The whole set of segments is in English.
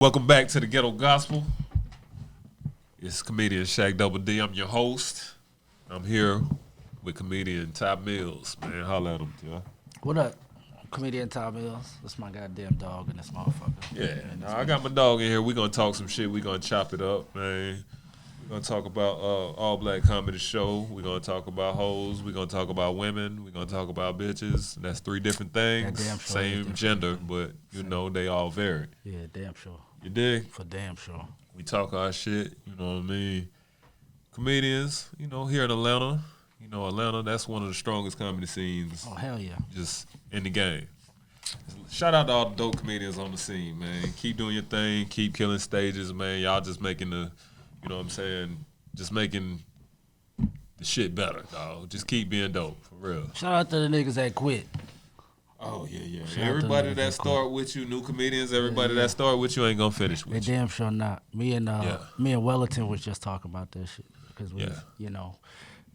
Welcome back to the Ghetto Gospel. It's comedian Shaq Double D. I'm your host. I'm here with comedian Tymillz. Man, holla at him, too. What up? Comedian Tymillz. That's my goddamn dog in this motherfucker. Yeah, I got my dog in here. We're going to talk some shit. We're going to chop it up, man. We're going to talk about all black comedy show. We're going to talk about hoes. We're going to talk about women. We're going to talk about bitches. That's three different things. Sure same gender, but you know they all vary. Yeah, damn sure. You dig? For damn sure. We talk our shit, you know what I mean? Comedians, you know, here in Atlanta. You know, Atlanta, that's one of the strongest comedy scenes. Oh, hell yeah. Just in the game. Shout out to all the dope comedians on the scene, man. Keep doing your thing. Keep killing stages, man. Y'all just making the, you know what I'm saying, just making the shit better, dog. Just keep being dope, for real. Shout out to the niggas that quit. Oh, yeah. Everybody that start with you, new comedians, everybody that start with you ain't gonna finish with They you. damn sure not. Me and Wellington was just talking about that shit. Because we, you know,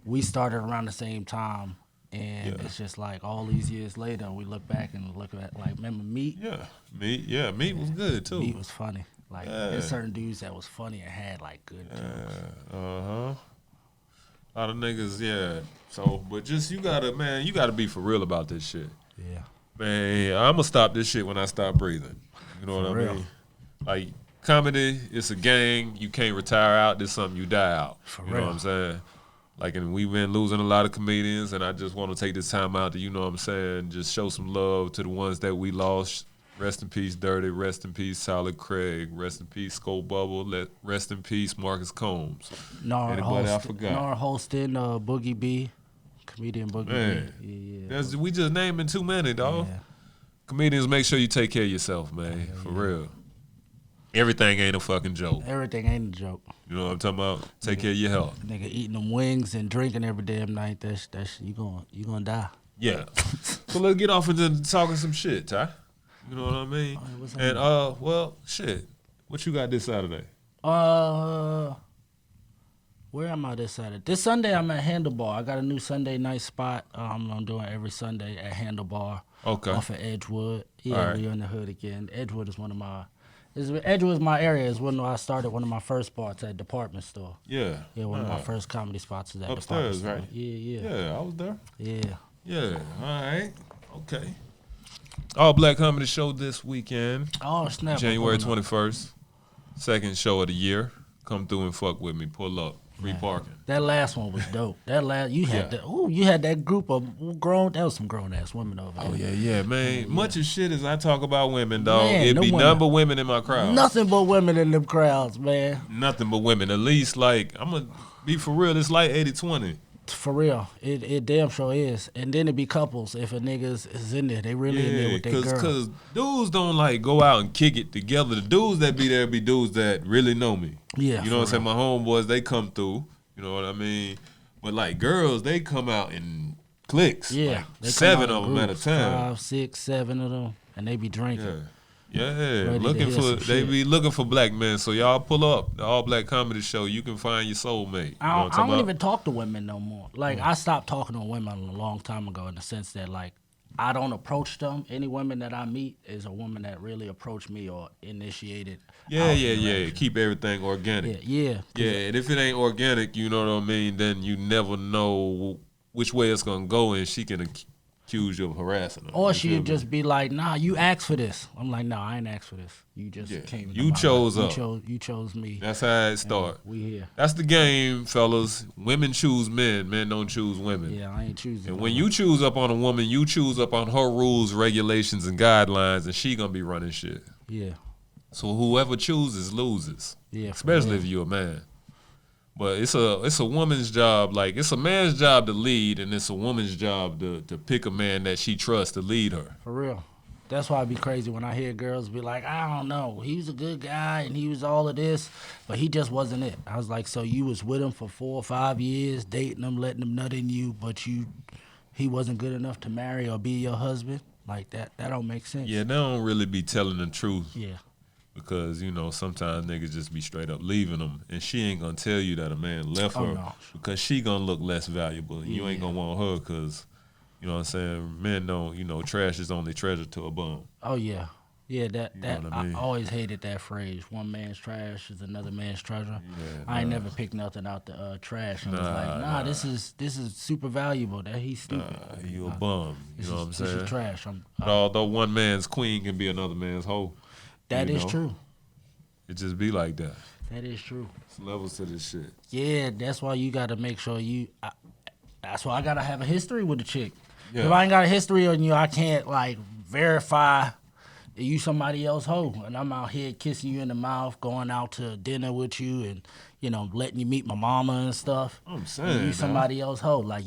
we started around the same time. And it's just like all these years later, we look back and look at, like, remember Meat? Meat was good, too. Meat was funny. Like, there's certain dudes that was funny and had, like, good jokes. A lot of niggas, So, but just, you gotta be for real about this shit. Yeah. Man, I'm gonna stop this shit when I stop breathing. You know what I mean? Like, comedy, it's a gang. You can't retire out. This is something you die out. You know what I'm saying? Like, and we've been losing a lot of comedians, and I just want to take this time out to, you know what I'm saying, just show some love to the ones that we lost. Rest in peace, Dirty. Rest in peace, Solid Craig. Rest in peace, Skull Bubble. Rest in peace, Marcus Combs. Anybody I forgot? Nar Holston, Boogie B. Comedian Boogie B. Yeah. We just naming too many, dog. Yeah. Comedians, make sure you take care of yourself, man. For real. Everything ain't a fucking joke. Everything ain't a joke. You know what I'm talking about? Take care of your health. Nigga eating them wings and drinking every damn night, that's you gonna die. Yeah. So let's get off into talking some shit, Ty. You know what I mean? And well, shit. What you got this Saturday? Where am I this Saturday? This Sunday I'm at Handlebar. I got a new Sunday night spot. I'm doing every Sunday at Handlebar. Okay. Off of Edgewood. Yeah, we're in the hood again. Edgewood is Edgewood's my area. Is when I started one of my first spots at department store. Yeah. Yeah, one of my first comedy spots was at upstairs, department store. Right? Yeah, I was there. Yeah. All right. Okay. All Black Comedy Show this weekend. Oh, snap. January 21st. Second show of the year. Come through and fuck with me. Pull up. Free parking. That last one was dope. You had that group of that was some grown ass women over there. Oh yeah, man. Much of shit as I talk about women, dog. It'd be nothing but women in my crowd. Nothing but women in them crowds, man. Nothing but women. At least, like, I'm gonna be for real. It's like 80-20. For real, it damn sure is. And then it be couples. If a nigga is in there, they really in there with their girl. Because dudes don't like go out and kick it together. The dudes that be there be dudes that really know me. Yeah, you know what I'm saying? My homeboys, they come through. You know what I mean? But like girls, they come out in cliques. Yeah, like 7 of them at a time. 5, 6, 7 of them, and they be drinking. Yeah, they be looking for black men. So y'all pull up the All Black Comedy Show. You can find your soulmate. I don't even talk to women no more. Like I stopped talking to women a long time ago in the sense that like I don't approach them. Any women that I meet is a woman that really approached me or initiated. Yeah. Keep everything organic. Yeah. And if it ain't organic, you know what I mean. Then you never know which way it's gonna go, and she can accuse you of harassing her. Or she'd just be like, nah, you asked for this. I'm like, nah, I ain't asked for this. You just came. You chose up. You chose me. That's how it start. We here. That's the game, fellas. Women choose men. Men don't choose women. Yeah, I ain't choosing. And when you choose up on a woman, you choose up on her rules, regulations, and guidelines, and she gonna be running shit. Yeah. So whoever chooses loses. Yeah. Especially if you're a man. But it's a woman's job. Like, it's a man's job to lead, and it's a woman's job to pick a man that she trusts to lead her. For real. That's why I be crazy when I hear girls be like, I don't know, he was a good guy and he was all of this, but he just wasn't it. I was like, so you was with him for 4 or 5 years, dating him, letting him nut in you, but he wasn't good enough to marry or be your husband? Like, that don't make sense. Yeah, they don't really be telling the truth. Yeah. Because, you know, sometimes niggas just be straight up leaving them, and she ain't gonna tell you that a man left her because she gonna look less valuable, and you ain't gonna want her because, you know what I'm saying, men don't, you know, trash is only treasure to a bum. Oh, yeah. Yeah, that I mean? I always hated that phrase. One man's trash is another man's treasure. Yeah, I ain't never picked nothing out the trash and was like, Nah. this is super valuable. That he's stupid. You a bum. You know what I'm saying? This is trash. But although one man's queen can be another man's hoe. That is true. It just be like that. That is true. It's levels to this shit. Yeah, that's why you got to make sure that's why I got to have a history with the chick. Yeah. If I ain't got a history on you, I can't like verify that you somebody else hoe. And I'm out here kissing you in the mouth, going out to dinner with you, and letting you meet my mama and stuff. I'm saying, and you somebody else hoe. Like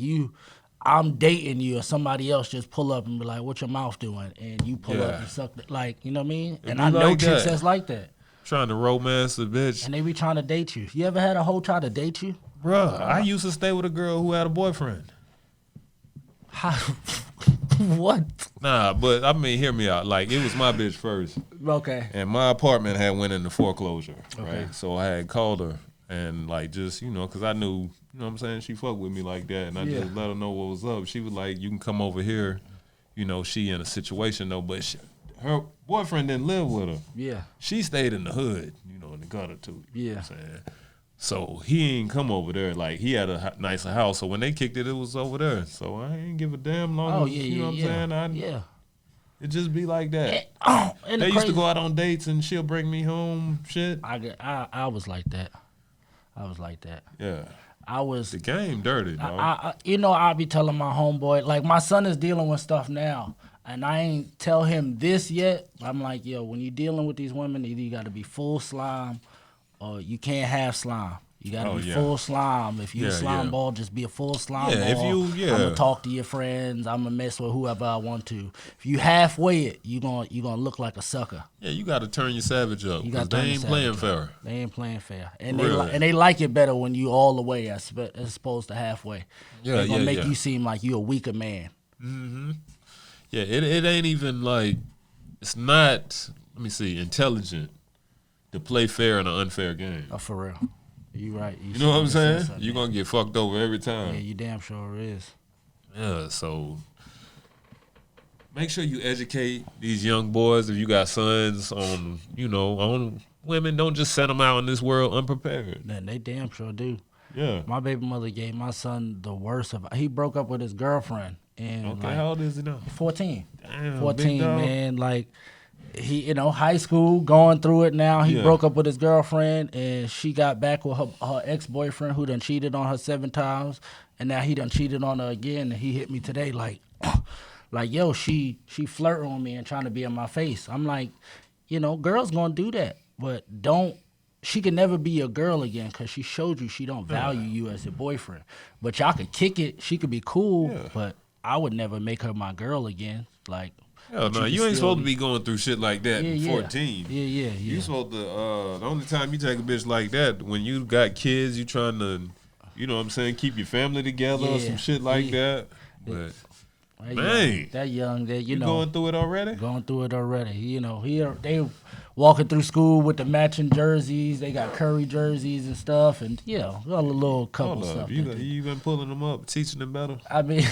I'm dating you, or somebody else just pull up and be like, "What your mouth doing?" And you pull up and suck like, you know what I mean? And I know chicks that's like that. Trying to romance the bitch. And they be trying to date you. You ever had a hoe try to date you? Bruh, I used to stay with a girl who had a boyfriend. How? What? Nah, but I mean, hear me out. Like, it was my bitch first. Okay. And my apartment had went into foreclosure, Okay. right? So I had called her and, like, just, because I knew, you know what I'm saying, she fucked with me like that. And I just let her know what was up. She was like, you can come over here. She in a situation, though, but her boyfriend didn't live with her. Yeah. She stayed in the hood, in the gutter, too. You know Yeah. what I'm saying? So he ain't come over there. Like, he had a nicer house. So when they kicked it, it was over there. So I ain't give a damn long as, you know what I'm saying? Yeah. It just be like that. And They used to go out on dates and she'll bring me home shit. I was like that. Yeah. I was. The game dirty, dog. I be telling my homeboy, like, my son is dealing with stuff now. And I ain't tell him this yet. I'm like, yo, when you dealing with these women, either you got to be full slime or you can't have slime. You got to be full slime. If you a slime ball, just be a full slime ball. I'm going to talk to your friends. I'm going to mess with whoever I want to. If you halfway it, you gonna look like a sucker. Yeah, you got to turn your savage up. You got they ain't playing fair. They ain't playing fair. And they like it better when you all the way as opposed to halfway. Yeah, They're going to make you seem like you a weaker man. Mm-hmm. Yeah, it ain't even like, it's not, let me see, intelligent to play fair in an unfair game. Oh, for real. You right. You know what I'm saying? You're going to get fucked over every time. Yeah, you damn sure is. Yeah, so make sure you educate these young boys if you got sons on, on women. Don't just send them out in this world unprepared. Man, they damn sure do. Yeah. My baby mother gave my son the worst of it. He broke up with his girlfriend. And how old is he now? 14. Damn, 14, man. Like, he, high school, going through it now. He broke up with his girlfriend, and she got back with her ex-boyfriend who done cheated on her 7 times, and now he done cheated on her again, and he hit me today like, yo, she flirting with me and trying to be in my face. I'm like, girls gonna do that, but she can never be your girl again because she showed you she don't value you as a boyfriend. But y'all could kick it. She could be cool, but I would never make her my girl again. Like, hell no, you ain't supposed to be going through shit like that at 14. Yeah. You supposed to, the only time you take a bitch like that, when you got kids, you trying to, you know what I'm saying, keep your family together or some shit like that. But, you going through it already? Going through it already. They walking through school with the matching jerseys. They got Curry jerseys and stuff, and got a little couple stuff. You been pulling them up, teaching them better? I mean,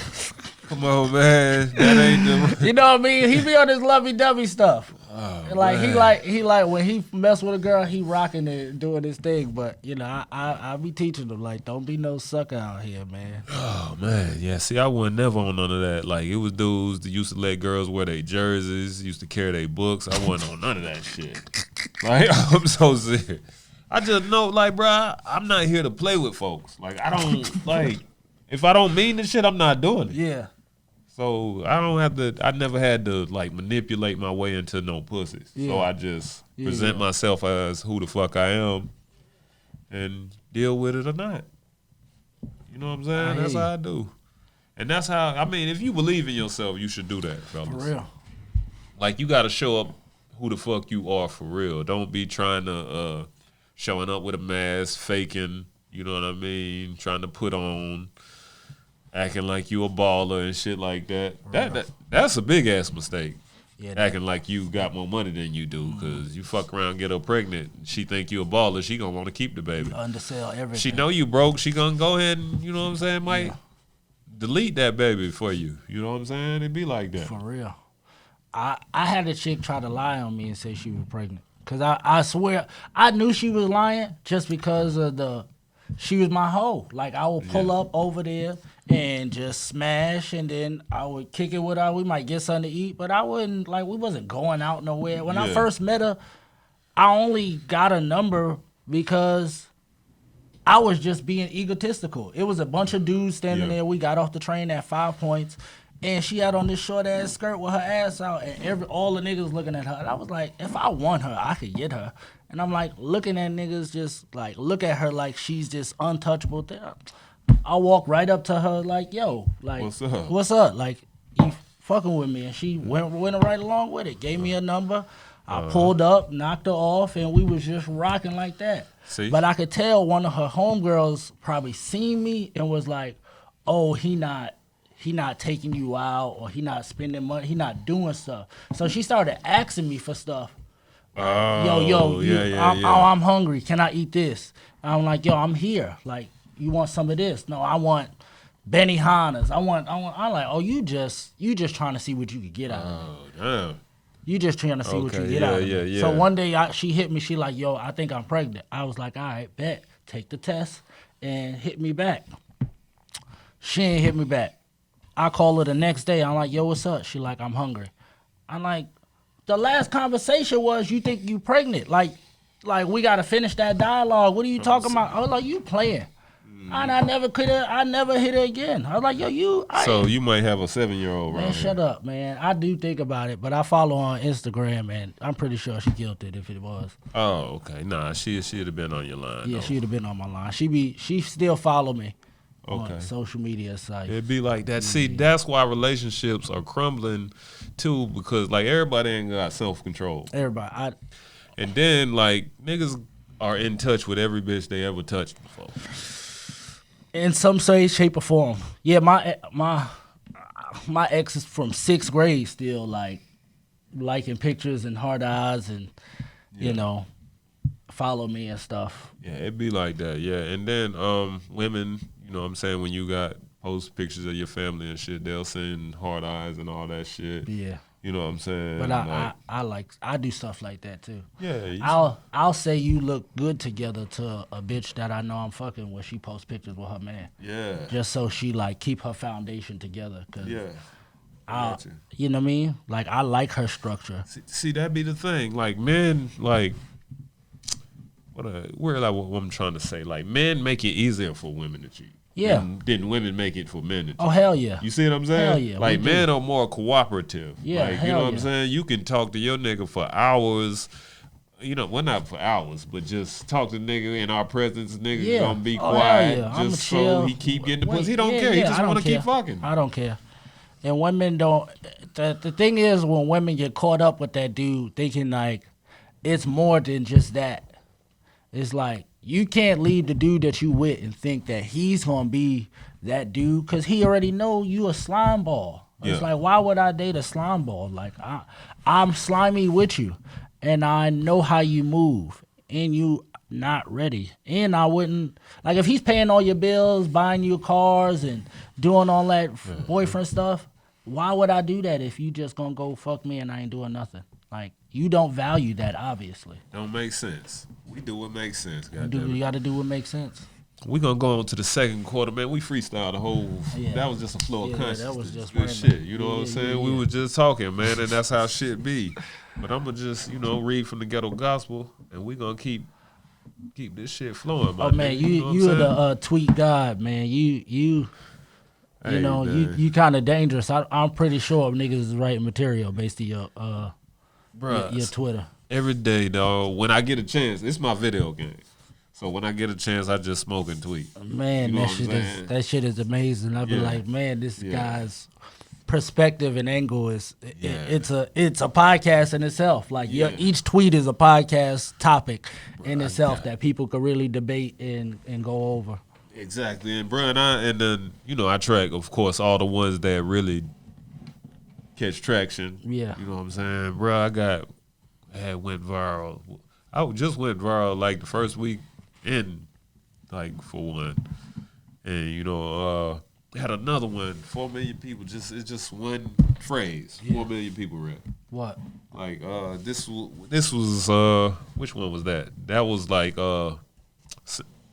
come on, man, that ain't them. You know what I mean? He be on his lovey-dovey stuff. Oh, like man. he like when he mess with a girl, he rocking it, doing his thing. But I be teaching them like, don't be no sucker out here, man. Oh man, yeah. See, I wasn't never on none of that. Like, it was dudes that used to let girls wear their jerseys, used to carry their books. I wasn't on none of that shit. Like, I'm so serious. I just know, like, bro, I'm not here to play with folks. Like, I don't like if I don't mean the shit, I'm not doing it. Yeah. So I never had to like manipulate my way into no pussies. Yeah. So I just present myself as who the fuck I am and deal with it or not. You know what I'm saying? That's how I do. And that's how, I mean, if you believe in yourself, you should do that, fellas. For real. Like, you got to show up who the fuck you are for real. Don't be trying to, showing up with a mask, faking, you know what I mean? Trying to put on, acting like you a baller and shit like that. That's a big ass mistake. Yeah, acting like you got more money than you do, because you fuck around, get her pregnant, she think you a baller, she gonna want to keep the baby. Undersell everything. She know you broke, she gonna go ahead and, you know what I'm saying, might delete that baby for you. You know what I'm saying? It be like that. For real. I had a chick try to lie on me and say she was pregnant. Cause I swear I knew she was lying just because of she was my hoe. Like I would pull up over there and just smash, and then I would kick it with her. We might get something to eat, but I wouldn't we wasn't going out nowhere. When I first met her, I only got a number because I was just being egotistical. It was a bunch of dudes standing there. We got off the train at 5 Points. And she had on this short ass skirt with her ass out, and all the niggas looking at her. And I was like, if I want her, I could get her. And I'm like looking at niggas, just like look at her like she's just untouchable. I walk right up to her like, yo, like, what's up? Like, you fucking with me? And she went right along with it. Gave me a number. I pulled up, knocked her off, and we was just rocking like that. See? But I could tell one of her homegirls probably seen me and was like, oh, he not taking you out, or he not spending money, he not doing stuff. So she started asking me for stuff. I'm hungry. Can I eat this? And I'm like, yo, I'm here. Like, you want some of this? No, I want Benihana's. I'm like, oh, you just trying to see what you could get out of me. Damn. You just trying to see what you get out of me. So one day she hit me. She like, yo, I think I'm pregnant. I was like, all right, bet. Take the test and hit me back. She ain't hit me back. I call her the next day. I'm like, yo, what's up? She like, I'm hungry. I'm like, the last conversation was, you think you pregnant? Like we got to finish that dialogue. What are you talking about? I was like, you playing. And I never hit her again. I was like, yo, So you might have a 7-year-old right man, here. shut up, man. I do think about it, but I follow her on Instagram, and I'm pretty sure she guilty if it was. Oh, okay. Nah, she'd have been on your line. Yeah, though. she'd have been on my line. She still follow me. On social media sites. It'd be like that. See, that's why relationships are crumbling too, because like everybody ain't got self-control. Everybody. And then like niggas are in touch with every bitch they ever touched before. In some way, shape, or form. Yeah, my ex is from 6th grade still like liking pictures and hard eyes and you know, follow me and stuff. Yeah, it'd be like that. Yeah, and then women, you know what I'm saying, when you got post pictures of your family and shit, they'll send hard eyes and all that shit. Yeah. You know what I'm saying? But I do stuff like that too. Yeah. I'll say you look good together to a bitch that I know I'm fucking with. She posts pictures with her man. Yeah. Just so she like keep her foundation together. Cause you know what I mean? Like I like her structure. See, that be the thing. Like men, like what I'm trying to say. Like men make it easier for women to cheat. Yeah. Didn't women make it for men to cheat? Oh hell yeah. You see what I'm saying? Hell yeah. Like men are more cooperative. Yeah. Like, you know what I'm saying? You can talk to your nigga for hours. You know, well, not for hours, but just talk to nigga in our presence. Nigga gonna be quiet just so he keep getting the pussy. He don't care. He just want to keep fucking. I don't care. And women don't. The thing is, when women get caught up with that dude, thinking like it's more than just that. It's like you can't leave the dude that you with and think that he's gonna be that dude because he already know you a slime ball. It's like, why would I date a slime ball? Like I'm slimy with you, and I know how you move, and you not ready. And I wouldn't like if he's paying all your bills, buying you cars, and doing all that boyfriend stuff. Why would I do that if you just gonna go fuck me and I ain't doing nothing? Like, you don't value that, obviously. Don't make sense. We do what makes sense, You got to do what makes sense. We're going to go on to the second quarter, man. We freestyled the whole, that was just a flow of consciousness. That was just good shit, you know what I'm saying? We were just talking, man, and that's how shit be. But I'm going to just, read from the Ghetto Gospel, and we're going to keep this shit flowing, man. Oh, man, you are the tweet god, man. You kind of dangerous. I'm pretty sure niggas is writing material based on your Twitter. Every day, dog. When I get a chance, it's my video game. So when I get a chance, I just smoke and tweet. Man, that shit is amazing. I be like, man, this guy's perspective and angle it's a podcast in itself. Like each tweet is a podcast topic in itself that people could really debate and go over. Exactly, and bro, and then I track, of course, all the ones that really catch traction. Yeah, you know what I'm saying, bro. I went viral. I just went viral like the first week in, like for one, and had another one. 4 million people. It's just one phrase. 4 million people read. What? Like this was which one was that? That was like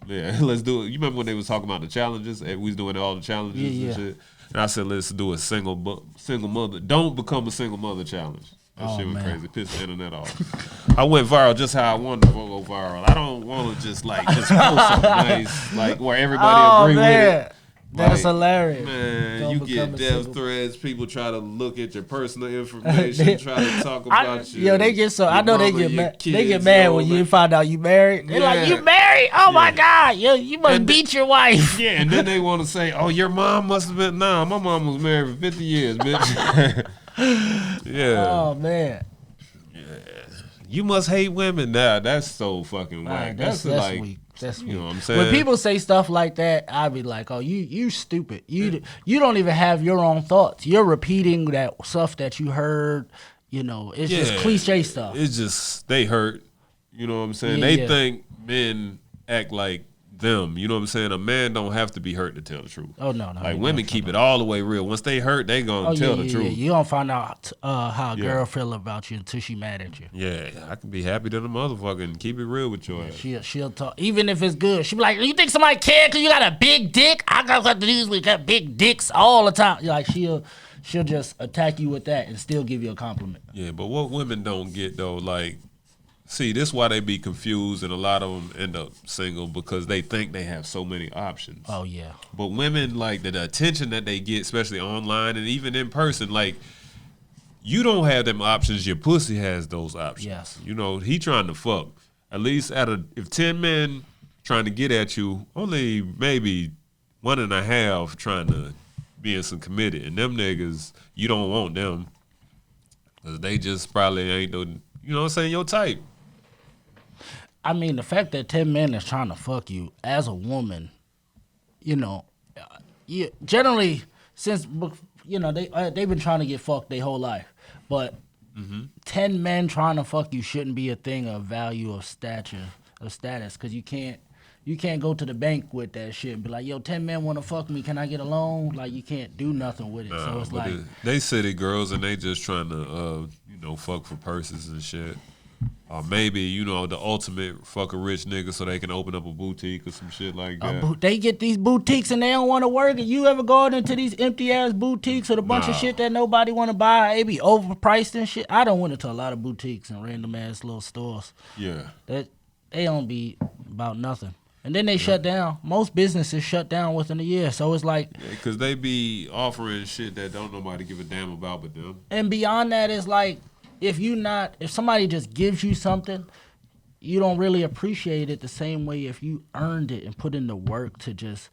yeah, let's do it. You remember when they was talking about the challenges? And we was doing all the challenges and shit. And I said, let's do a single mother. Don't become a single mother challenge. That shit went crazy. Pissed the internet off. I went viral just how I wanted to go viral. I don't want to just post something nice, like where everybody agree with it. That's hilarious. Man, don't you get death threats. People try to look at your personal information, try to talk about you. Yo, they get so. I know they get mad. They get mad when you find out you married. They're like, "You married? Oh my God! You must beat your wife." Yeah, and then they want to say, "Oh, your mom must have been." Nah, my mom was married for 50 years, bitch. Yeah. Oh man. Yeah. You must hate women. Nah, that's so fucking whack. That's like weak. That's you know what I'm saying. When people say stuff like that, I be like, "Oh, you stupid. You don't even have your own thoughts. You're repeating that stuff that you heard. You know, it's just cliche stuff. It's just they hurt. You know what I'm saying? They think men act like them. You know what I'm saying? A man don't have to be hurt to tell the truth. Oh no. Like women keep it all the way real. Once they hurt, they gonna tell the truth. You don't find out how a girl feel about you until she mad at you. Yeah, I can be happy to the motherfucker and keep it real with your ass. She'll talk even if it's good. She be like, "You think somebody care because you got a big dick? I got to do with got big dicks all the time." Like she'll just attack you with that and still give you a compliment. Yeah, but what women don't get though, like. See, this is why they be confused, and a lot of them end up single because they think they have so many options. Oh, yeah. But women, like, the attention that they get, especially online and even in person, like, you don't have them options. Your pussy has those options. Yes. You know, he trying to fuck. At least if 10 men trying to get at you, only maybe 1.5 trying to be in some committed. And them niggas, you don't want them because they just probably ain't no, you know what I'm saying, your type. I mean, the fact that 10 men is trying to fuck you as a woman, you know, generally since they've been trying to get fucked their whole life, but 10 men trying to fuck you shouldn't be a thing of value of status, because you can't go to the bank with that shit and be like, "Yo, 10 men want to fuck me. Can I get a loan?" Like you can't do nothing with it. So it's like they city girls and they just trying to fuck for purses and shit. Or maybe, the ultimate fuck a rich nigga so they can open up a boutique or some shit like that. They get these boutiques and they don't want to work. And you ever gone into these empty-ass boutiques with a bunch of shit that nobody want to buy? They be overpriced and shit. I done went into a lot of boutiques and random-ass little stores. Yeah. They don't be about nothing. And then they shut down. Most businesses shut down within a year. So it's like... Yeah, because they be offering shit that don't nobody give a damn about but them. And beyond that, it's like... If somebody just gives you something, you don't really appreciate it the same way if you earned it and put in the work to just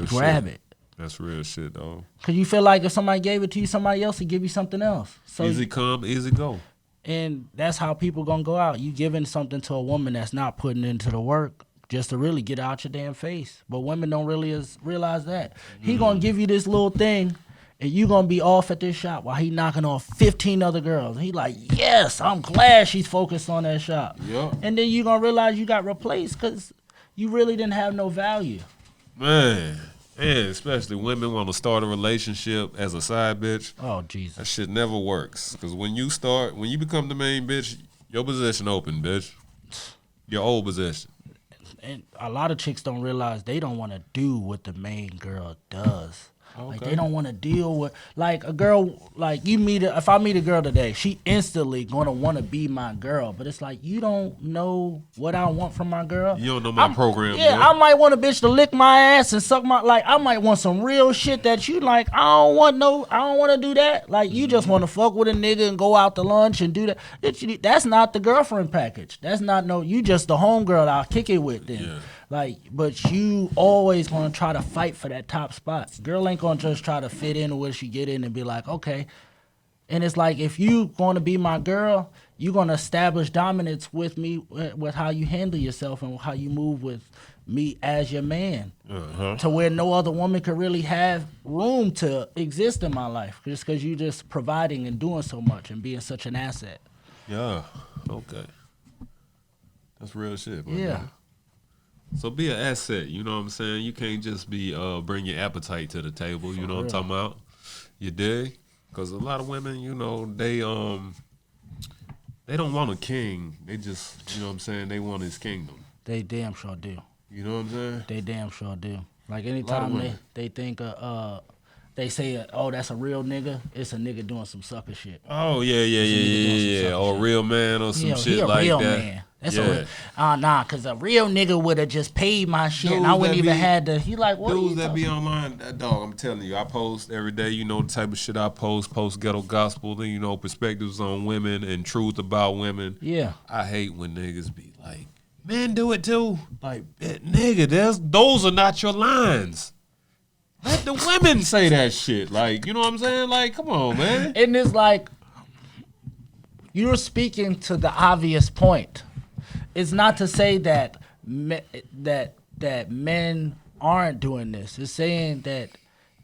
grab it. That's real shit, though. Because you feel like if somebody gave it to you, somebody else would give you something else. So easy come, easy go. And that's how people going to go out. You giving something to a woman that's not putting into the work just to really get out your damn face. But women don't really realize that. He going to give you this little thing. And you gonna be off at this shop while he knocking off 15 other girls. And he like, yes, I'm glad she's focused on that shop. Yeah. And then you gonna realize you got replaced because you really didn't have no value. Man, and especially women want to start a relationship as a side bitch. Oh, Jesus. That shit never works. Because when you become the main bitch, your position open, bitch. Your old position. And a lot of chicks don't realize they don't want to do what the main girl does. Okay. Like they don't want to deal with like a girl like if I meet a girl today, she instantly gonna want to be my girl. But it's like you don't know what I want from my girl. You don't know my program. Yeah, I might want a bitch to lick my ass and suck my I might want some real shit that you like. I don't want to do that. Like you just want to fuck with a nigga and go out to lunch and do that. That's not the girlfriend package. That's not you just the homegirl I'll kick it with then. Yeah. Like, but you always gonna try to fight for that top spot. Girl ain't gonna just try to fit in where she get in and be like, okay. And it's like, if you gonna be my girl, you gonna establish dominance with me, with how you handle yourself and how you move with me as your man. To where no other woman could really have room to exist in my life. Just because you just providing and doing so much and being such an asset. Yeah, okay. That's real shit, man. Yeah. So be an asset. You know what I'm saying? You can't just be bring your appetite to the table. You know what I'm talking about? You dig? Because a lot of women, you know, they don't want a king. They just, you know what I'm saying? They want his kingdom. They damn sure do. You know what I'm saying? They damn sure do. Like anytime they think they say, oh, that's a real nigga, it's a nigga doing some sucker shit. Oh, yeah. Or a real man or some shit like that. He a real man. That's because a real nigga would have just paid my shit and I wouldn't even had to. He like, what dudes that be online, dog, I'm telling you, I post every day, you know, the type of shit I post Ghett Gospel, then, you know, perspectives on women and truth about women. Yeah. I hate when niggas be like, men do it too. Like, nigga, those are not your lines. Let the women say that shit. Like, you know what I'm saying? Like, come on, man. And it's like, you're speaking to the obvious point. It's not to say that that men aren't doing this. It's saying that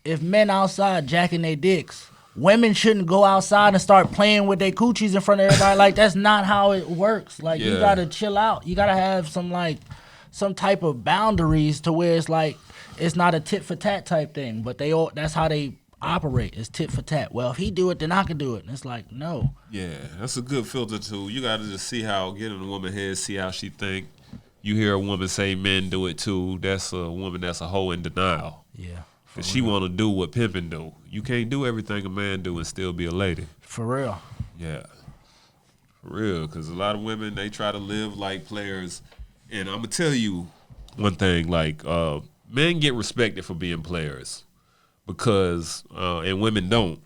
if men outside jacking their dicks, women shouldn't go outside and start playing with their coochies in front of everybody. Like, that's not how it works. Like, you gotta chill out. You gotta have some type of boundaries to where it's like, it's not a tit for tat type thing, but that's how they operate. It's tit for tat. Well, if he do it, then I can do it. And it's like, no. Yeah, that's a good filter too. You gotta just see get in a woman's head, see how she think. You hear a woman say men do it too. That's a woman that's a hoe in denial. Yeah. Cause she want to do what pimping do. You can't do everything a man do and still be a lady. For real. Yeah. For real. Cause a lot of women, they try to live like players. And I'm gonna tell you one thing, like men get respected for being players. Because and women don't.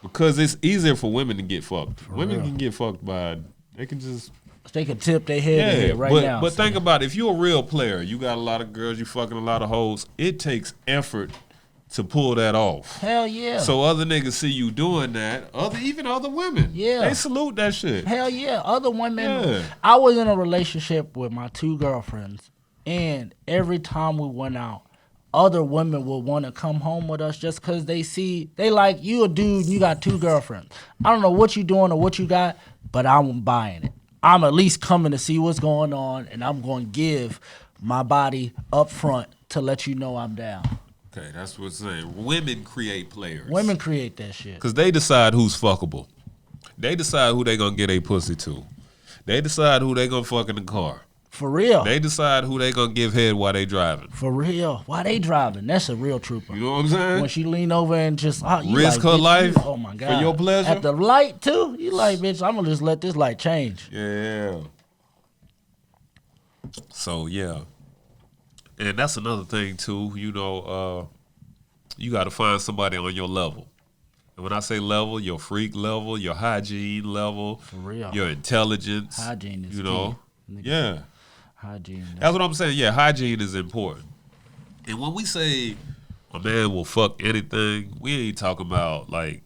Because it's easier for women to get fucked. Women can get fucked by they can tip their head now. But think about it. If you're a real player, you got a lot of girls, you fucking a lot of hoes, it takes effort to pull that off. Hell yeah. So other niggas see you doing that, even other women. Yeah. They salute that shit. Hell yeah. Other women. Yeah. I was in a relationship with my 2 girlfriends, and every time we went out, other women would want to come home with us just because they like, you a dude, you got 2 girlfriends. I don't know what you doing or what you got, but I'm buying it. I'm at least coming to see what's going on, and I'm going to give my body up front to let you know I'm down. Okay, that's what I'm saying. Women create players. Women create that shit. Because they decide who's fuckable. They decide who they going to get a pussy to. They decide who they going to fuck in the car. For real. They decide who they gonna give head while they driving. For real. Why they driving? That's a real trooper. You know what I'm saying? When she lean over and just risk her life. Oh my God. For your pleasure. At the light too. You like, bitch, I'm gonna just let this light change. Yeah. So yeah. And that's another thing too, you know, you gotta find somebody on your level. And when I say level, your freak level, your hygiene level, for real, your intelligence. Hygiene is key. Yeah. Hygiene. That's what I'm saying. Yeah, hygiene is important. And when we say a man will fuck anything, we ain't talking about like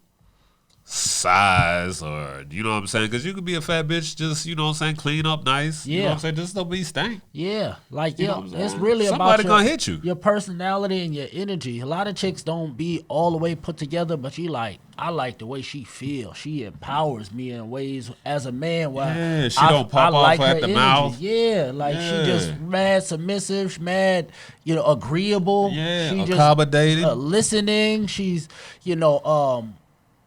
size or, you know what I'm saying? Because you could be a fat bitch, just, you know what I'm saying, clean up nice. Yeah. You know what I'm saying? Just don't be stank. Yeah. Like, you know it's really somebody about gonna hit you. Your personality and your energy. A lot of chicks don't be all the way put together, but you like, I like the way she feels. She empowers me in ways as a man. She don't pop off at the mouth. Yeah, like she just mad submissive, she mad, you know, agreeable. Yeah, she accommodating. Just, listening. She's, you know,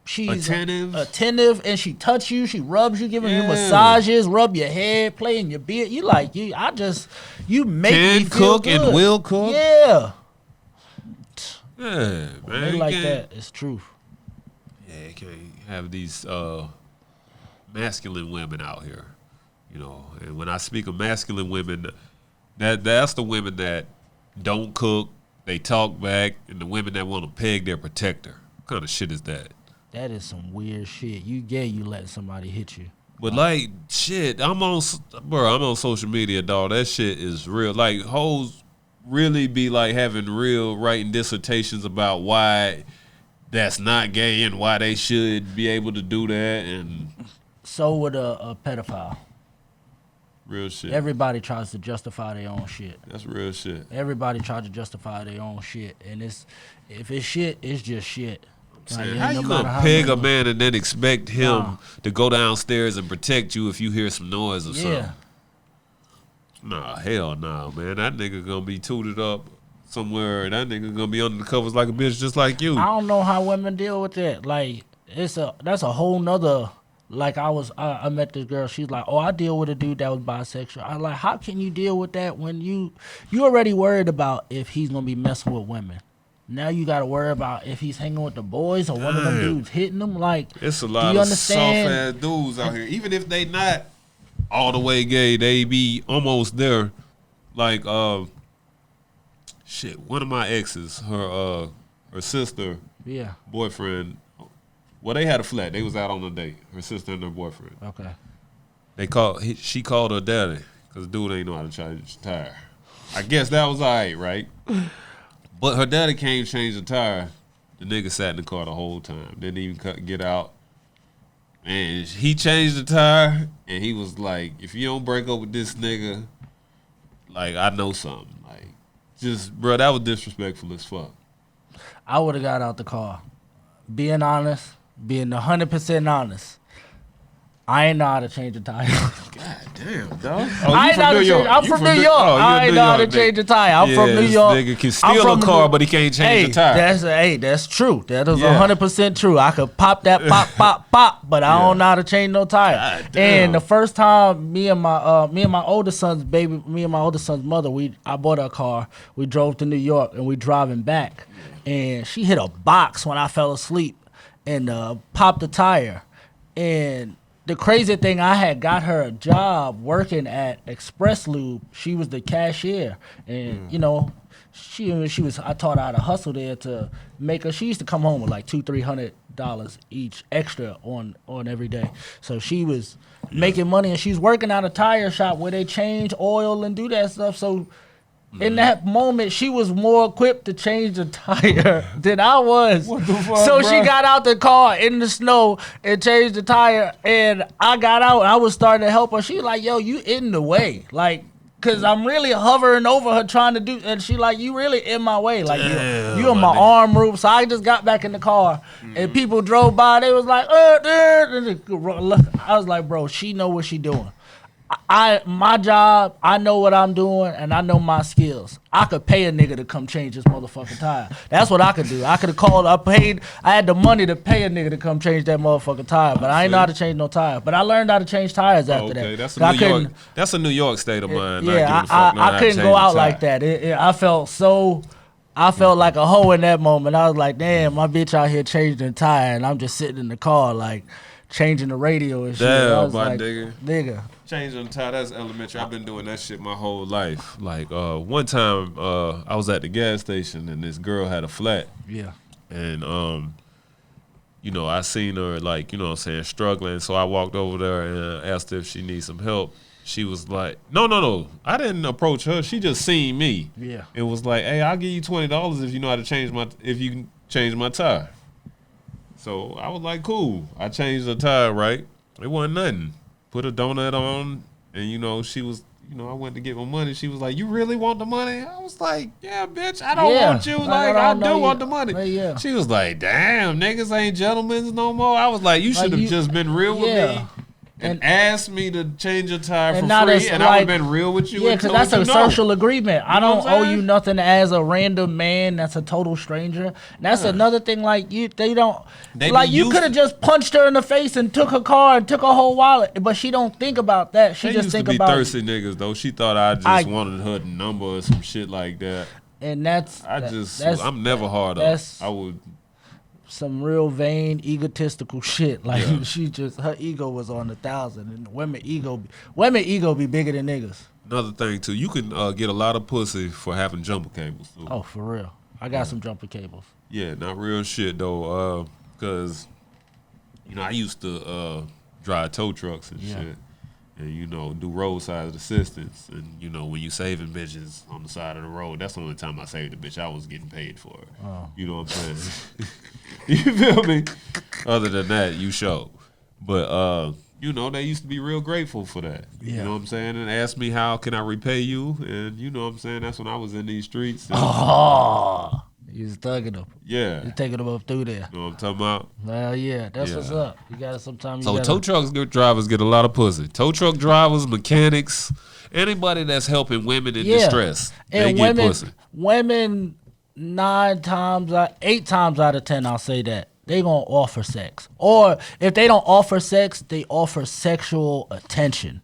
she's attentive, and she touch you, she rubs you, giving you massages, rub your head, play in your beard. You like, you make me feel cook good. And will cook. Yeah. Yeah, man. They like that. It's truth. Yeah, you can't have these masculine women out here, you know. And when I speak of masculine women, that's the women that don't cook, they talk back, and the women that want to peg their protector. What kind of shit is that? That is some weird shit. You gay, you letting somebody hit you. But like, shit, I'm on social media, dog. That shit is real. Like, hoes really be like writing dissertations about why that's not gay and why they should be able to do that. And so would a pedophile. Real shit. Everybody tries to justify their own shit. That's real shit. Everybody tries to justify their own shit. And if it's shit, it's just shit. Like, how you gonna peg a man and then expect him to go downstairs and protect you if you hear some noise or something? Nah, hell nah, man. That nigga gonna be tooted up somewhere. That nigga gonna be under the covers like a bitch just like you. I don't know how women deal with that. Like, that's a whole nother. Like, I met this girl. She's like, oh, I deal with a dude that was bisexual. I like, how can you deal with that when you already worried about if he's gonna be messing with women? Now you gotta worry about if he's hanging with the boys or one of them dudes hitting them. Like, it's a lot of soft ass dudes out here. Even if they not all the way gay, they be almost there. Like, shit. One of my exes, her sister, boyfriend. Well, they had a flat. They was out on a date. Her sister and her boyfriend. Okay. She called her daddy because the dude ain't know how to change the tire. I guess that was all right? But her daddy came change the tire. The nigga sat in the car the whole time. Didn't even get out. And he changed the tire, and he was like, if you don't break up with this nigga, like, I know something. Like, just, bro, that was disrespectful as fuck. I would have got out the car. Being honest, being 100% honest. I ain't know how to change a tire. God damn, dog. I'm from New York. I ain't know how to change a tire. I'm from New York. This nigga can steal a car, but he can't change a tire. That's true. That is 100% true. I could pop that pop, but I don't know how to change no tire. And the first time me and my older son's mother, I bought her a car. We drove to New York and we driving back, and she hit a box when I fell asleep and popped the tire. And the crazy thing, I had got her a job working at Express Lube. She was the cashier, and you know, she was. I taught her how to hustle there to make her. She used to come home with like $200-300 each extra on every day. So she was making money, and she's working at a tire shop where they change oil and do that stuff. So in that moment, she was more equipped to change the tire than I was. What the fuck, so bro? she got out the car in the snow and changed the tire, and I got out and I was starting to help her. She like, yo, you in the way. Like, cause I'm really hovering over her trying to do, and she like, you really in my way. Like, you in my arm room. So I just got back in the car, and people drove by. They was like, I was like, bro, she know what she doing. My job, I know what I'm doing, and I know my skills. I could pay a nigga to come change this motherfucking tire. That's what I could do. I could have called, I had the money to pay a nigga to come change that motherfucking tire, but I ain't know how to change no tire. But I learned how to change tires after that. That's a New York state of mind. Yeah, I couldn't go out like that. I felt like a hoe in that moment. I was like, damn, my bitch out here changing the tire, and I'm just sitting in the car like changing the radio and shit. Damn, I was my like, nigga. Changing the tire, that's elementary. I've been doing that shit my whole life. Like, one time, I was at the gas station, and this girl had a flat. Yeah. And, you know, I seen her, like, you know what I'm saying, struggling. So I walked over there and asked her if she needs some help. She was like, no. I didn't approach her. She just seen me. Yeah. It was like, hey, I'll give you $20 if you know how to if you can change my tire. So I was like, cool. I changed the tire, right? It wasn't nothing. Put a donut on, and, you know, she was, you know, I went to get my money. She was like, you really want the money? I was like, yeah, bitch, I don't want you. Like, I do want the money. Yeah. She was like, damn, niggas ain't gentlemen no more. I was like, you should have just been real with me and asked me to change your tire for free, and I would have been real with you. Yeah, because that's a social agreement. I don't owe you nothing as a random man that's a total stranger. And that's another thing. Like, you could have just punched her in the face and took her car and took her whole wallet, but she don't think about that. She just think about thirsty niggas though. She thought I just wanted her number or some shit like that. And I'm never hard up. I would. Some real vain, egotistical shit. Like, her ego was on 1,000, and women ego be bigger than niggas. Another thing too, you can get a lot of pussy for having jumper cables too. Oh, for real. I got some jumper cables. Yeah, not real shit though, cause you know I used to drive tow trucks and shit. And, you know, do roadside assistance. And, you know, when you saving bitches on the side of the road, that's the only time I saved a bitch. I was getting paid for it. Oh. You know what I'm saying? You feel me? Other than that, you show. But, you know, they used to be real grateful for that. Yeah. You know what I'm saying? And asked me, how can I repay you? And, you know what I'm saying? That's when I was in these streets. Oh. You was thugging them. Yeah. You taking them up through there. You know what I'm talking about? Well, yeah. That's what's up. You got to sometimes. So tow truck drivers get a lot of pussy. Tow truck drivers, mechanics, Anybody that's helping women in distress, they and get pussy. Women 8 times out of 10, I'll say that they gonna offer sex, or if they don't offer sex, they offer sexual attention,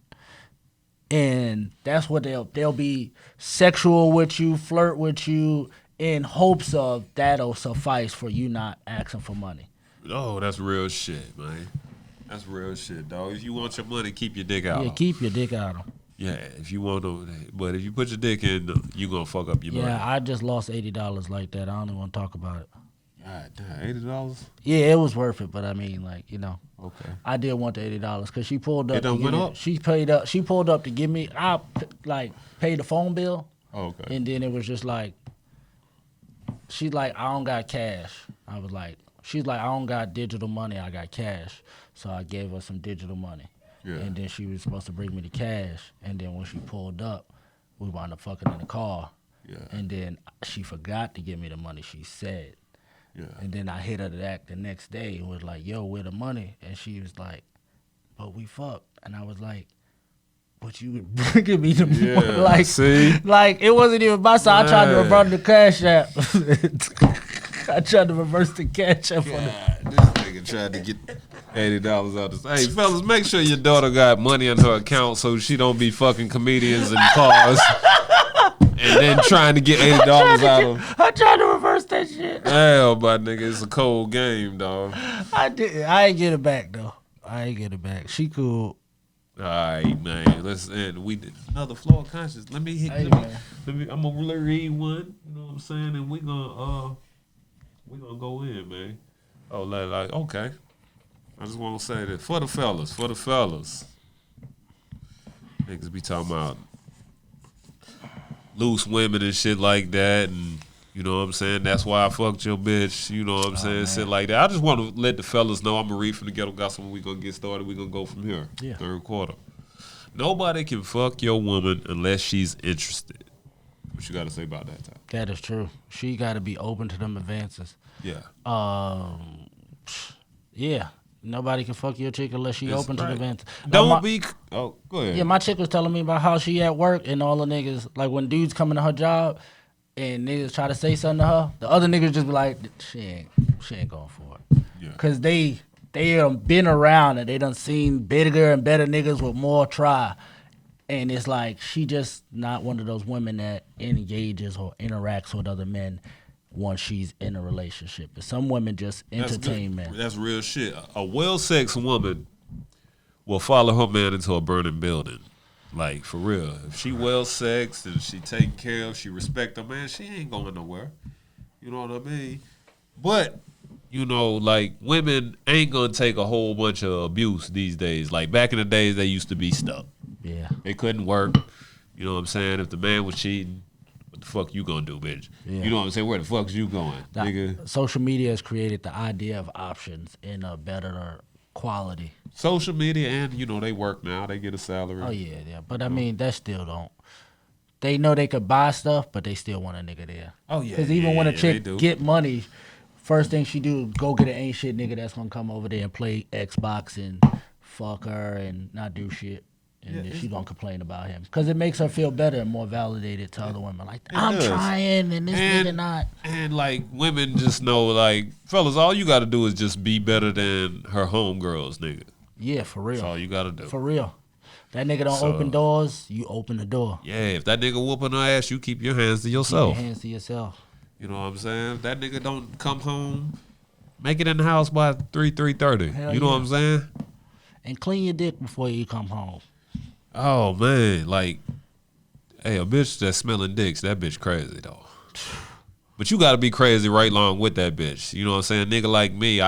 and that's what they'll be sexual with you, flirt with you, in hopes of that'll suffice for you not asking for money. Oh, that's real shit, man. That's real shit, dog. If you want your money, keep your dick out. Yeah, keep your dick out of them. Yeah, if you want to, but if you put your dick in, you gonna fuck up your money. Yeah, I just lost $80 like that. I don't even want to talk about it. God damn, $80? Yeah, it was worth it, but I mean, like, you know. Okay. I did want the $80 because she pulled up. It done went up? She paid up. She pulled up to give me. I paid the phone bill. Oh, okay. And then it was just like, she's like, I don't got cash. I was like, she's like, I don't got digital money. I got cash. So I gave her some digital money. Yeah. And then she was supposed to bring me the cash. And then when she pulled up, we wound up fucking in the car. Yeah. And then she forgot to give me the money she said. Yeah. And then I hit her that the next day and was like, yo, where the money? And she was like, but we fucked. And I was like, but you bringing me the money. Like, see? Like, it wasn't even my side. I tried to reverse the cash app. I tried to reverse the cash app. This nigga tried to get $80 out of this. Hey, fellas, make sure your daughter got money in her account so she don't be fucking comedians in cars and then trying to get $80 out of them. I tried to reverse that shit. Hell, my nigga, it's a cold game, dog. I ain't get it back, though. I ain't get it back. She cool. All right, man. Let's end. We did another flow of conscience. Let me. I'm gonna read one. You know what I'm saying? And we gonna go in, man. Oh, like okay. I just want to say that for the fellas. Niggas be talking about loose women and shit like that, and you know what I'm saying? That's why I fucked your bitch. You know what I'm saying? Shit like that. I just want to let the fellas know. I'm going to read from the Ghetto Gospel when we going to get started. we going to go from here. Yeah. Third quarter. Nobody can fuck your woman unless she's interested. What you got to say about that, Ty? That is true. She got to be open to them advances. Yeah. Yeah. Nobody can fuck your chick unless she open to the advances. Go ahead. Yeah, my chick was telling me about how she at work and all the niggas, like when dudes coming to her job, and niggas try to say something to her, the other niggas just be like, she ain't going for it. Yeah. Cause they done been around and they done seen bigger and better niggas with more try. And it's like, she just not one of those women that engages or interacts with other men once she's in a relationship. But some women just entertain men. That's real shit. A well-sexed woman will follow her man into a burning building. Like, for real. If she well-sexed and she taken care of, she respect her man, she ain't going nowhere. You know what I mean? But, you know, like, women ain't going to take a whole bunch of abuse these days. Like, back in the days, they used to be stuck. Yeah. They couldn't work. You know what I'm saying? If the man was cheating, what the fuck you going to do, bitch? Yeah. You know what I'm saying? Where the fuck's you going, nigga? Social media has created the idea of options in a better quality. Social media and, you know, they work now. They get a salary. Oh, yeah. But, I mean, that still don't. They know they could buy stuff, but they still want a nigga there. Oh, yeah. Because even when a chick get money, first thing she do is go get an ain't shit nigga that's going to come over there and play Xbox and fuck her and not do shit. And then she going to complain about him. Because it makes her feel better and more validated to other women. Like, I'm trying and this nigga not. And, like, women just know, like, fellas, all you got to do is just be better than her homegirls, nigga. Yeah, for real. That's all you got to do. For real. That nigga don't open doors, you open the door. Yeah, if that nigga whooping her ass, you keep your hands to yourself. Keep your hands to yourself. You know what I'm saying? If that nigga don't come home, make it in the house by 3:30. You know what I'm saying? And clean your dick before you come home. Oh, man. Like, hey, a bitch that's smelling dicks, that bitch crazy, though. But you got to be crazy right along with that bitch. You know what I'm saying? Nigga like me,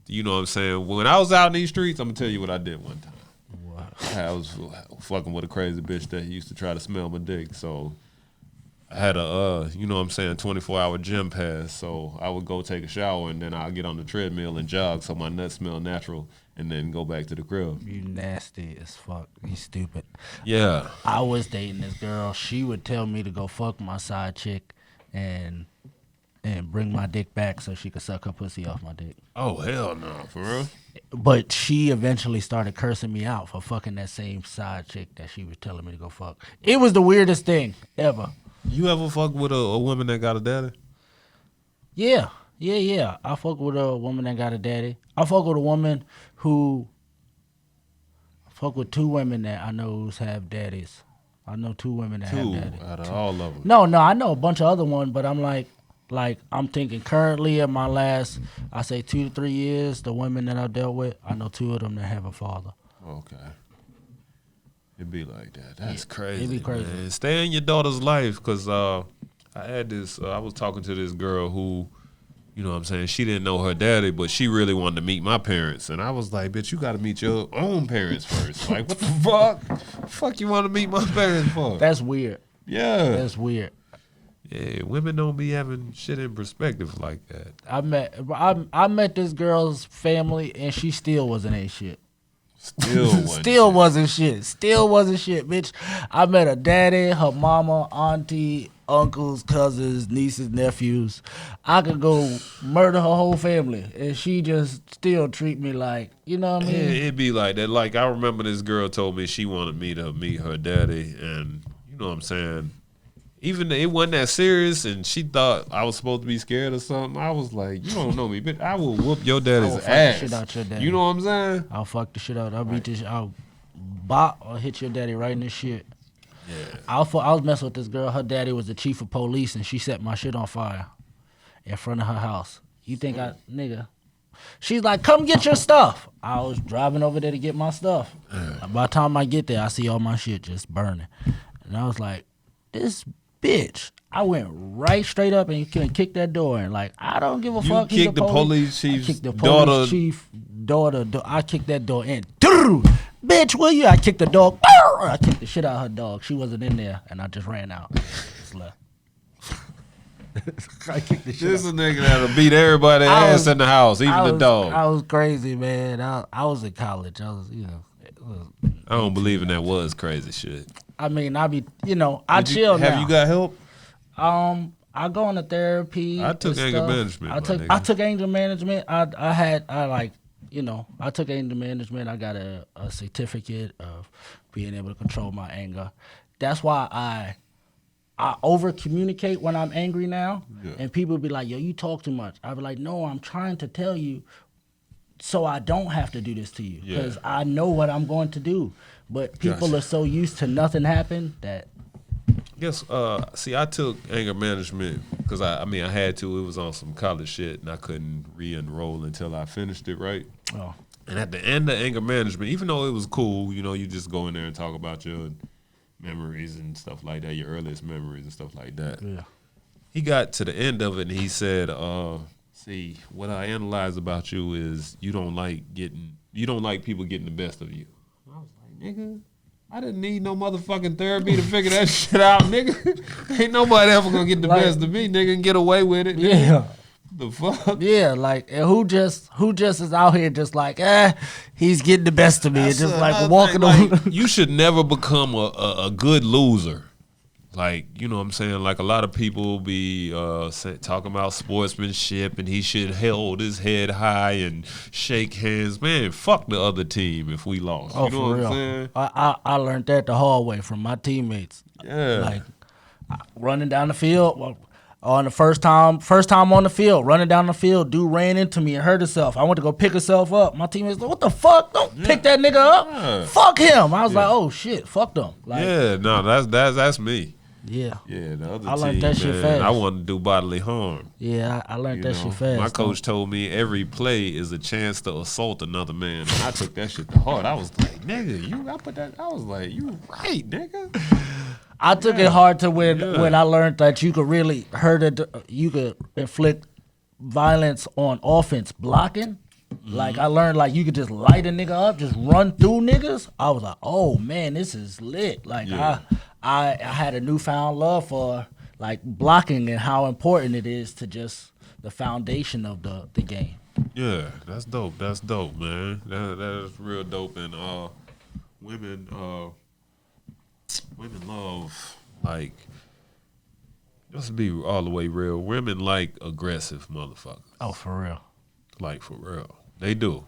you know what I'm saying? When I was out in these streets, I'm going to tell you what I did one time. What? I was fucking with a crazy bitch that used to try to smell my dick. So I had a, you know what I'm saying, 24-hour gym pass. So I would go take a shower and then I'll get on the treadmill and jog so my nuts smell natural. And then go back to the crib. You nasty as fuck. You stupid. Yeah. I was dating this girl. She would tell me to go fuck my side chick. And and bring my dick back so she could suck her pussy off my dick. Oh, hell no, for real? But she eventually started cursing me out for fucking that same side chick that she was telling me to go fuck. It was the weirdest thing ever. You ever fuck with a woman that got a daddy? Yeah. I fuck with a woman that got a daddy. I fuck with a woman who... I fuck with 2 women that I know have daddies. I know 2 women that have daddies. 2 out of all of them. No, I know a bunch of other ones, but I'm like I'm thinking currently in my last, I say 2 to 3 years, the women that I've dealt with, I know 2 of them that have a father. Okay. It'd be like that. That's crazy. It'd be crazy. Man. Stay in your daughter's life, because I had this, I was talking to this girl who, you know what I'm saying, she didn't know her daddy, but she really wanted to meet my parents. And I was like, bitch, you got to meet your own parents first. Like, what the fuck? Fuck you want to meet my parents for? That's weird. Yeah. That's weird. Yeah, women don't be having shit in perspective like that. I met this girl's family, and she still wasn't a shit. Still wasn't shit, bitch. I met her daddy, her mama, auntie, uncles, cousins, nieces, nephews. I could go murder her whole family, and she just still treat me like, you know what I mean? Yeah, it'd be like that. Like, I remember this girl told me she wanted me to meet her daddy, and you know what I'm saying? Even it wasn't that serious, and she thought I was supposed to be scared or something. I was like, you don't know me, bitch. I will whoop your daddy's ass. The shit out your daddy. You know what I'm saying? I'll fuck the shit out. I'll beat this. I'll bop or hit your daddy right in the shit. Yeah. I was messing with this girl. Her daddy was the chief of police, and she set my shit on fire in front of her house. You think nigga? She's like, come get your stuff. I was driving over there to get my stuff. By the time I get there, I see all my shit just burning. And I was like, this bitch. I went right straight up and kicked that door in. Like, I don't give a fuck. You kicked the police chief's daughter. I kicked that door in. Bitch, will you? I kicked the dog. I kicked the shit out of her dog. She wasn't in there, and I just ran out. Just left. I kicked the shit This is a nigga that'll beat everybody ass in the house, even the dog. I was crazy, man. I was in college. I was, I don't believe in that was crazy shit. I mean, I chill now. Have you got help? I go into therapy. I took anger management. I took anger management. I took anger management. I got a certificate of being able to control my anger. That's why I over communicate when I'm angry now. Yeah. And people be like, yo, you talk too much. I be like, no, I'm trying to tell you so I don't have to do this to you, because I know what I'm going to do. But people are so used to nothing happen that. Yes. See, I took anger management because I had to. It was on some college shit, and I couldn't re-enroll until I finished it, right? Oh. And at the end of anger management, even though it was cool, you just go in there and talk about your memories and stuff like that, your earliest memories and stuff like that. Yeah. He got to the end of it, and he said, see, what I analyze about you is you don't like people getting the best of you. I was like, nigga, I didn't need no motherfucking therapy to figure that shit out, nigga. Ain't nobody ever gonna get the best of me, nigga, and get away with it. Nigga. Yeah. The fuck? Yeah, like, and who just is out here just like, he's getting the best of me. It's just like walking on. You should never become a good loser. Like, you know what I'm saying? Like, a lot of people be talking about sportsmanship, and he should hold his head high and shake hands. Man, fuck the other team if we lost. Oh, you know for what real. I'm saying? I learned that the hard way from my teammates. Yeah. Like, running down the field, on the first time on the field, running down the field, dude ran into me and hurt himself. I went to go pick herself up. My teammates like, what the fuck? Don't pick that nigga up. Yeah. Fuck him. I was like, oh shit, fuck them. Like, yeah, no, that's me. Yeah. Yeah, the other I learned team, that shit man, fast. I wanted to do bodily harm. Yeah, I learned that shit fast. My coach told me every play is a chance to assault another man. And I took that shit to heart. I was like, nigga, I was like, you right, nigga. I took it hard to when I learned that you could really you could inflict violence on offense blocking. Mm-hmm. Like, I learned, like, you could just light a nigga up, just run through niggas. I was like, oh man, this is lit. Like, I had a newfound love for, like, blocking and how important it is to just the foundation of the game. Yeah, that's dope. That's dope, man. That is real dope. And women love, like, Let's be all the way real. Women like aggressive motherfuckers. Oh, for real. Like, for real. They do.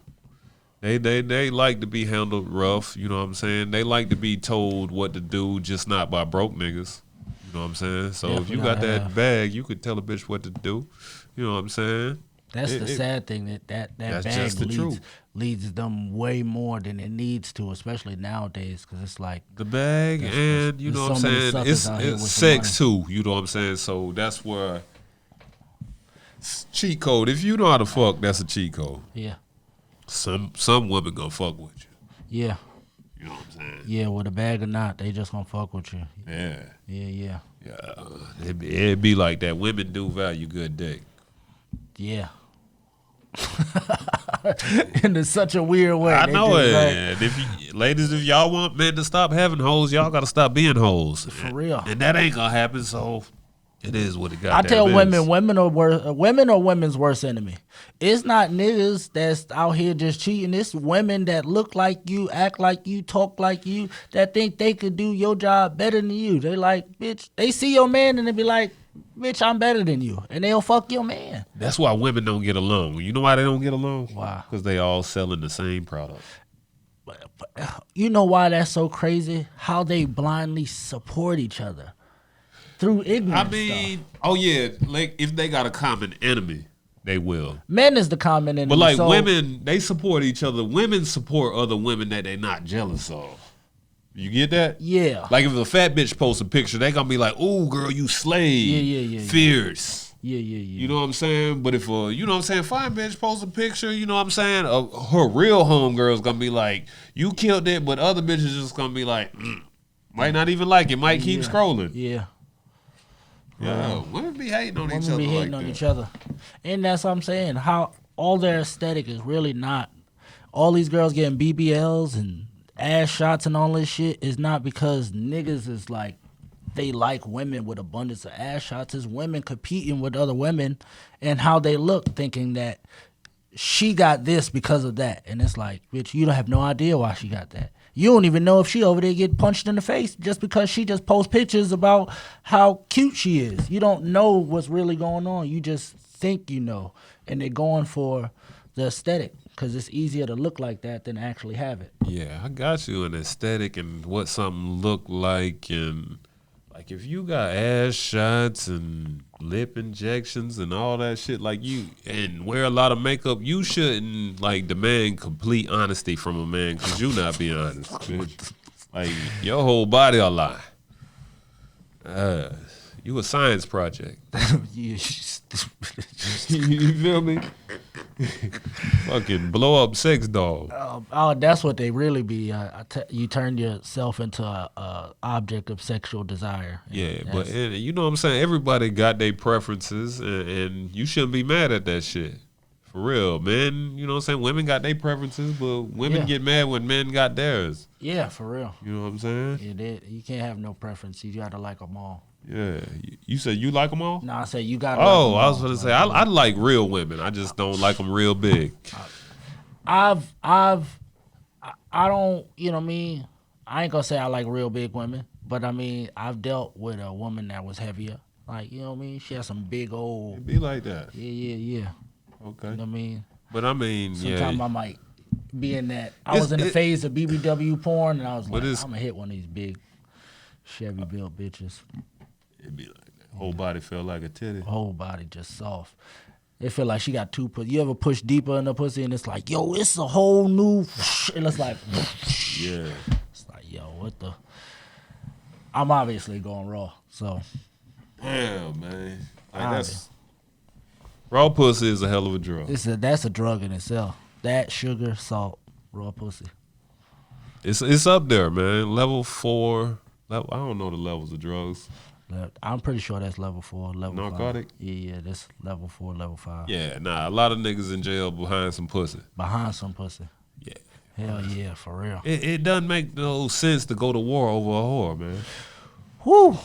They like to be handled rough, you know what I'm saying? They like to be told what to do, just not by broke niggas. You know what I'm saying? So if you got that bag, you could tell a bitch what to do. You know what I'm saying? That's the sad thing, that bag leads them way more than it needs to, especially nowadays, because it's like the bag and you know what I'm saying, it's sex too, you know what I'm saying? So that's where cheat code. If you know how to fuck, that's a cheat code. Yeah. Some women gonna fuck with you. Yeah. You know what I'm saying? Yeah, with a bag or not, they just gonna fuck with you. Yeah. Yeah. It'd be like that. Women do value good dick. Yeah. In such a weird way. I know it. Right? Ladies, if y'all want men to stop having hoes, y'all gotta stop being hoes. For real. And that ain't gonna happen, so it is what it got. I tell women are women's worst enemy. It's not niggas that's out here just cheating. It's women that look like you, act like you, talk like you, that think they could do your job better than you. They like, bitch, they see your man and they be like, bitch, I'm better than you. And they'll fuck your man. That's why women don't get along. You know why they don't get along? Why? Because they all selling the same product. But you know why that's so crazy? How they blindly support each other. Through ignorance. I mean, oh yeah, like if they got a common enemy, they will. Men is the common enemy. But like women, they support each other. Women support other women that they're not jealous of. You get that? Yeah. Like if a fat bitch posts a picture, they gonna be like, "Ooh, girl, you slayed. Yeah. Fierce." Yeah. You know what I'm saying? But if you know what I'm saying, fine bitch posts a picture, you know what I'm saying? Her real homegirl's gonna be like, "You killed it," but other bitches just gonna be like, might not even like it, might keep scrolling. Yeah. Yeah, women be hating on each other. Women be hating on each other. And that's what I'm saying. How all their aesthetic is really not. All these girls getting BBLs and ass shots and all this shit is not because niggas is like, they like women with abundance of ass shots. It's women competing with other women and how they look, thinking that she got this because of that. And it's like, bitch, you don't have no idea why she got that. You don't even know if she over there get punched in the face just because she just posts pictures about how cute she is. You don't know what's really going on. You just think you know. And they're going for the aesthetic because it's easier to look like that than actually have it. Yeah, I got you. An aesthetic and what something look like. And like if you got ass shots and lip injections and all that shit, like you, and wear a lot of makeup, you shouldn't like demand complete honesty from a man because you not being honest, bitch. Like your whole body a lie. You a science project. You feel me? Fucking blow up sex doll. Oh, that's what they really be. You turn yourself into a object of sexual desire. Yeah, but you know what I'm saying? Everybody got their preferences, and you shouldn't be mad at that shit. For real, men, you know what I'm saying? Women got their preferences, but women get mad when men got theirs. Yeah, for real. You know what I'm saying? Yeah, you can't have no preference. You gotta like them all. Yeah. You said you like them all? No, I said you gotta like them all. I was going to say, I like real women. I just don't like them real big. I don't, you know what I mean? I ain't gonna say I like real big women, but I mean, I've dealt with a woman that was heavier. Like, you know what I mean? She has some big old. It be like that. Yeah. Okay. You know what I mean? But I mean, sometimes I might be in that. I was in the phase of BBW porn, and I was like, I'm gonna hit one of these big Chevy built bitches. It be like that. Whole body felt like a titty. Whole body just soft. It feel like she got two pussy. You ever push deeper in the pussy and it's like, yo, it's a whole new. And it's like, yeah. It's like, yo, what the? I'm obviously going raw, so. Damn, man. Like that's raw pussy is a hell of a drug. That's a drug in itself. That sugar, salt, raw pussy. It's up there, man. Level 4. I don't know the levels of drugs. I'm pretty sure that's level 4, level narcotic? 5. Yeah, that's level 4, level 5. Yeah, nah, a lot of niggas in jail behind some pussy. Behind some pussy. Yeah. Hell yeah, for real. It doesn't make no sense to go to war over a whore, man. Whew.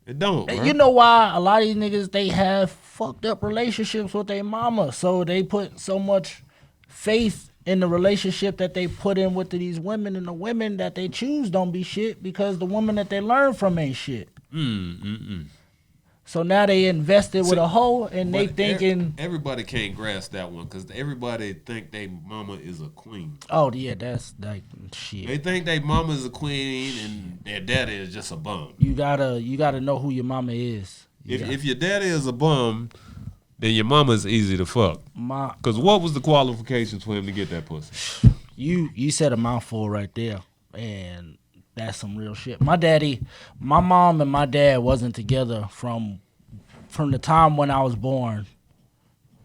It don't, bro. You know why a lot of these niggas, they have fucked up relationships with their mama, so they put so much faith in the relationship that they put in with these women, and the women that they choose don't be shit because the woman that they learn from ain't shit. So now they invested with a hoe, and they thinking everybody can't grasp that one because everybody think they mama is a queen. Oh yeah, that's like shit. They think they mama is a queen and their daddy is just a bum. You gotta know who your mama is. If your daddy is a bum, then your mama is easy to fuck. Because what was the qualifications for him to get that pussy? You said a mouthful right there, and that's some real shit. My mom and my dad wasn't together from the time when I was born.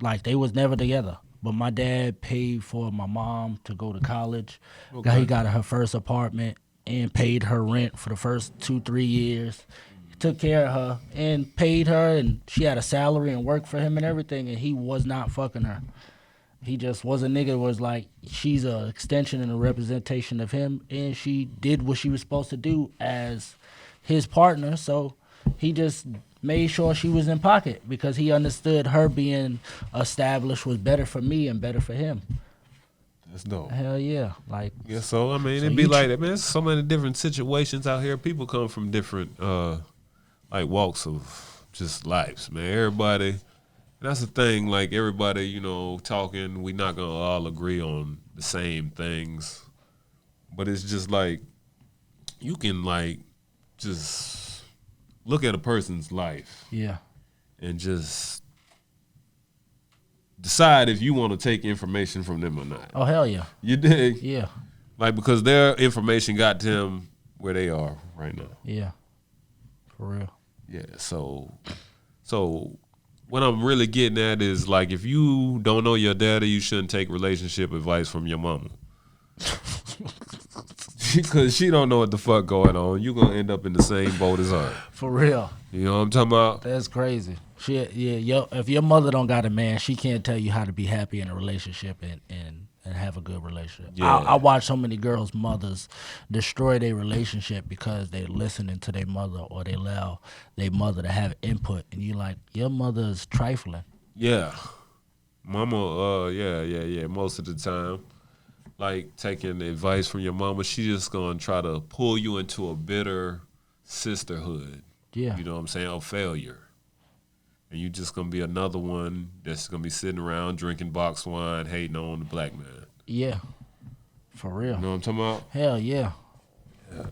Like, they was never together. But my dad paid for my mom to go to college. Okay. He got her first apartment and paid her rent for the first 2-3 years. He took care of her and paid her, and she had a salary and worked for him and everything, and he was not fucking her. He just was a nigga was like, she's an extension and a representation of him, and she did what she was supposed to do as his partner, so he just made sure she was in pocket because he understood her being established was better for me and better for him. That's dope. Hell yeah. Like, yeah, so I mean, it'd be like that, man. There's so many different situations out here. People come from different like walks of just lives, man. Everybody. That's the thing, like everybody, you know, talking, we not gonna all agree on the same things. But it's just like you can like just look at a person's life. Yeah. And just decide if you want to take information from them or not. Oh hell yeah. You dig? Yeah. Like because their information got them where they are right now. Yeah. For real. Yeah, so what I'm really getting at is, like, if you don't know your daddy, you shouldn't take relationship advice from your mama. Because she don't know what the fuck going on. You're going to end up in the same boat as her. For real. You know what I'm talking about? That's crazy. If your mother don't got a man, she can't tell you how to be happy in a relationship and have a good relationship. Yeah. I watch so many girls' mothers destroy their relationship because they listening to their mother or they allow their mother to have input. And you like, your mother is trifling. Yeah. Mama, yeah. Most of the time, like taking advice from your mama, she just going to try to pull you into a bitter sisterhood. Yeah. You know what I'm saying? Or failure. And you just going to be another one that's going to be sitting around drinking boxed wine, hating on the black man. Yeah. For real. You know what I'm talking about? Hell yeah. Yeah.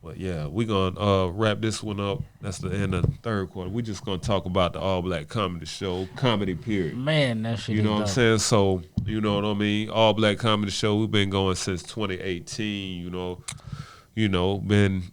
But yeah, we're going to wrap this one up. That's the end of the third quarter. We're just going to talk about the All Black Comedy Show, comedy period. Man, that shit You know what dope. I'm saying? So, you know what I mean? All Black Comedy Show, we've been going since 2018, you know, been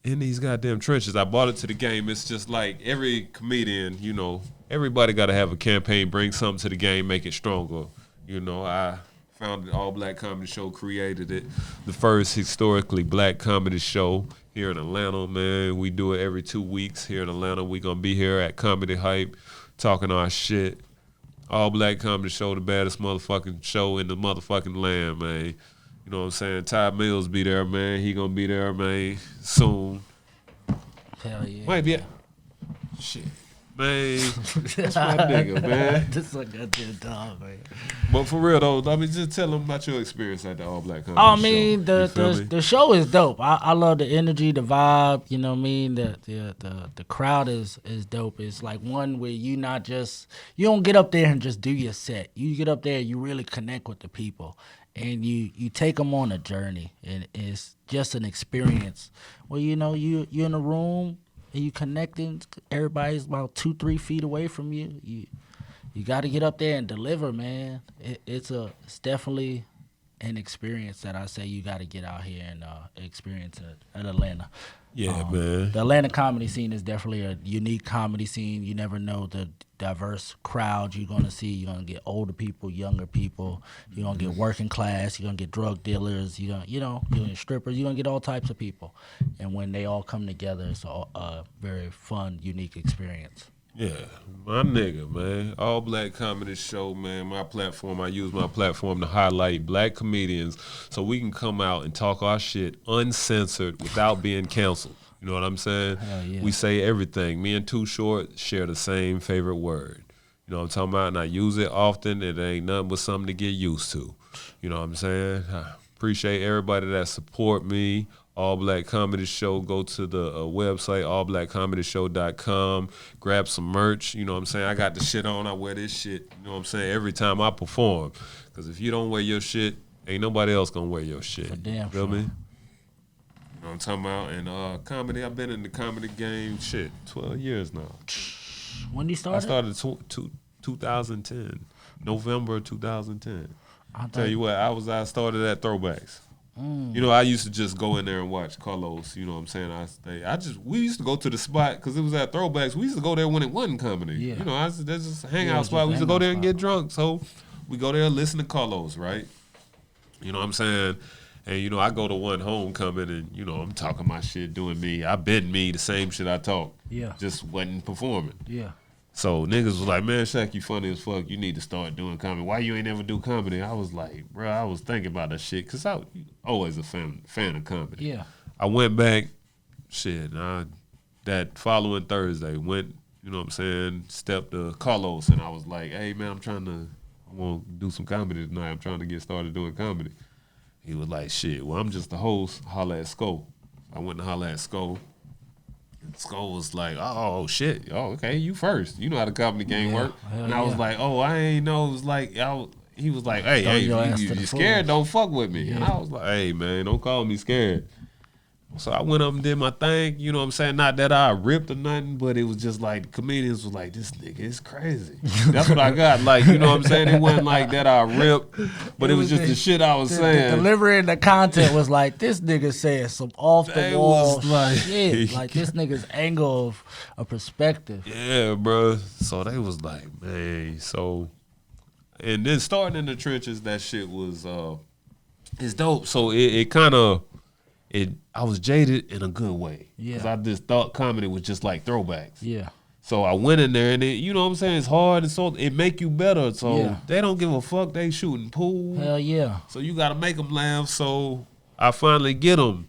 in these goddamn trenches. I brought it to the game. It's just like every comedian, you know, everybody got to have a campaign, bring something to the game, make it stronger. You know, I founded the All Black Comedy Show, created it, the first historically black comedy show here in Atlanta, man. We do it every 2 weeks here in Atlanta. We going to be here at Comedy Hype talking our shit. All Black Comedy Show, the baddest motherfucking show in the motherfucking land, man. You know what I'm saying? Tymillz be there, man. He going to be there, man, soon. Hell yeah. Might be. Shit. Man, that's my nigga, man. This is a goddamn dog, man. But for real though, I mean, just tell them about your experience at the All Black Comedy I mean, show. the show is dope. I love the energy, the vibe. You know what I mean? The crowd is dope. It's like one where you don't get up there and just do your set. You get up there, you really connect with the people, and you take them on a journey, and it's just an experience. Well, you know, you're in a room. And you connecting, everybody's about 2-3 feet away from you. You got to get up there and deliver, man. It's definitely an experience that I say you got to get out here and experience at Atlanta. Yeah, man. The Atlanta comedy scene is definitely a unique comedy scene. You never know the diverse crowd you're going to see. You're going to get older people, younger people. You're going to get working class. You're going to get drug dealers. You're going to get strippers. You're going to get all types of people. And when they all come together, it's a very fun, unique experience. Yeah, my nigga, man. All Black Comedy Show, man. My platform, I use my platform to highlight black comedians so we can come out and talk our shit uncensored without being canceled. You know what I'm saying? Hell yeah. We say everything. Me and Too Short share the same favorite word. You know what I'm talking about? And I use it often. It ain't nothing but something to get used to. You know what I'm saying? I appreciate everybody that support me. All Black Comedy Show. Go to the website, allblackcomedyshow.com. Grab some merch. You know what I'm saying? I got the shit on. I wear this shit, you know what I'm saying, every time I perform. Because if you don't wear your shit, ain't nobody else going to wear your shit. For damn Feel sure. me? You know what I'm talking about? And comedy, I've been in the comedy game, 12 years now. When you started? I started 2010, November 2010. Tell you what, I started at Throwbacks. You know, I used to just go in there and watch Carlos. You know what I'm saying? We used to go to the spot because it was at Throwbacks. We used to go there when it wasn't comedy. Yeah. You know, there's just a hangout spot. We used to go there and get drunk. So we go there and listen to Carlos, right? You know what I'm saying? And, you know, I go to one homecoming and, you know, I'm talking my shit, doing me. I been me, the same shit I talk. Yeah. Just wasn't performing. Yeah. So niggas was like, man, Shaq, you funny as fuck. You need to start doing comedy. Why you ain't never do comedy? I was like, bro, I was thinking about that shit because I was always a fan of comedy. Yeah. I went back, that following Thursday, went, you know what I'm saying, stepped to Carlos, and I was like, hey, man, I want to do some comedy tonight. I'm trying to get started doing comedy. He was like, shit, well, I'm just the host. Holla at Sko. I went to holla at Sko. And Sko was like, oh, shit. Oh, okay, you first. You know how the comedy game work. And I was like, oh, I ain't know. It was like, he was like, hey, you scared, don't fuck with me. Yeah. And I was like, hey, man, don't call me scared. So I went up and did my thing, you know what I'm saying? Not that I ripped or nothing, but it was just like, comedians was like, this nigga is crazy. That's what I got. Like, you know what I'm saying? It wasn't like that I ripped, but it was just the shit I was saying. The delivery and the content was like, this nigga said some off-the-wall shit. Like, this nigga's angle of a perspective. Yeah, bro. So they was like, man, so. And then starting in the trenches, that shit was, it's dope. So it kind of, I was jaded in a good way. Yeah. Because I just thought comedy was just like Throwbacks. Yeah. So I went in there and you know what I'm saying? It's hard and so it make you better. So they don't give a fuck. They shooting pool. Hell yeah. So you got to make them laugh. So I finally get them.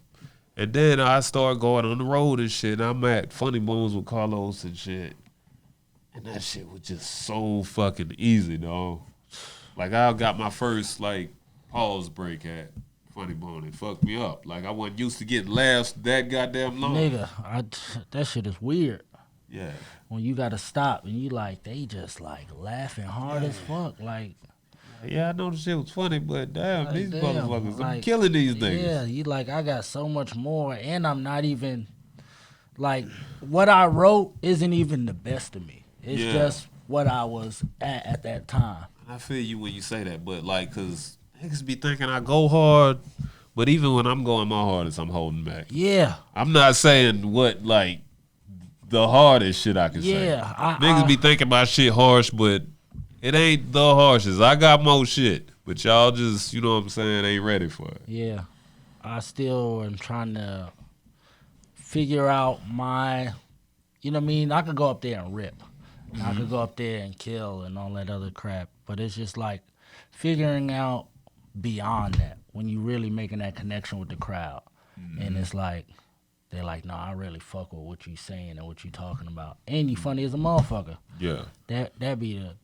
And then I start going on the road and shit. I'm at Funny Bones with Carlos and shit. And that shit was just so fucking easy, dog. Like I got my first like pause break at Funny Bone. It fucked me up. Like I wasn't used to getting laughs that goddamn long. Nigga, that shit is weird. Yeah. When you gotta stop and you like, they just like laughing hard as fuck. Like, yeah, I know the shit was funny, but damn, these motherfuckers, I'm killing these niggas. Yeah, you like, I got so much more, and I'm not even, like, what I wrote isn't even the best of me. It's just what I was at that time. I feel you when you say that, but like, cause niggas be thinking I go hard, but even when I'm going my hardest, I'm holding back. Yeah. I'm not saying what, like, the hardest shit I can say. Yeah. Niggas be thinking my shit harsh, but it ain't the harshest. I got more shit, but y'all just, you know what I'm saying, ain't ready for it. Yeah. I still am trying to figure out my, you know what I mean? I could go up there and rip. I could go up there and kill and all that other crap, but it's just like figuring out beyond that when you really making that connection with the crowd. And it's like, they're like, no, I really fuck with what you saying and what you talking about. And you funny as a motherfucker. Yeah. That'd be a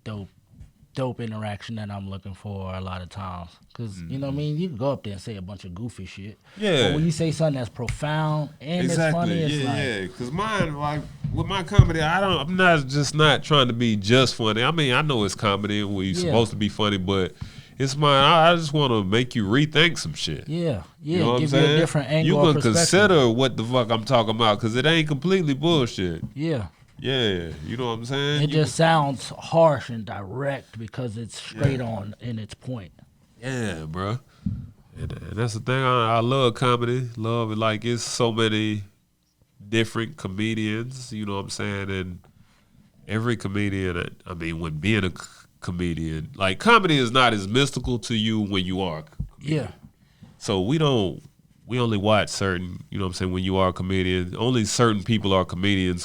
dope interaction that I'm looking for a lot of times. Because, you know what I mean? You can go up there and say a bunch of goofy shit. Yeah. But when you say something that's profound and it's funny, it's like... Yeah, because mine, like, with my comedy, I'm not trying to be just funny. I mean, I know it's comedy and we're supposed to be funny, but... It's mine. I just want to make you rethink some shit. Yeah, you know give you a different angle. You can consider what the fuck I'm talking about because it ain't completely bullshit. Yeah. Yeah, you know what I'm saying? It just sounds harsh and direct because it's straight on in its point. Yeah, bro. And that's the thing. I love comedy. Love it. Like, it's so many different comedians, you know what I'm saying? And every comedian, I mean, when being a comedian, like, comedy is not as mystical to you when you are a comedian. Yeah. So we only watch certain, you know what I'm saying, when you are a comedian, only certain people are comedians.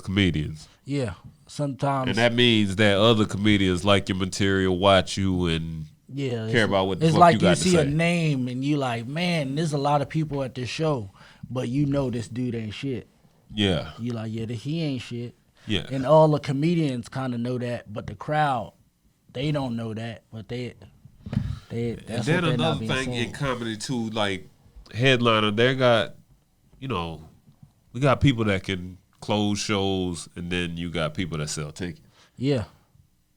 Yeah. Sometimes. And that means that other comedians like your material, watch you and care about what the fuck you got to say. It's like you see a name and you like, man, there's a lot of people at this show, but you know this dude ain't shit. Yeah. You like, yeah, he ain't shit. Yeah. And all the comedians kind of know that, but the crowd, they don't know that, but that's and then another thing in comedy too, like headliner, they got you know, we got people that can close shows, and then you got people that sell tickets. Yeah.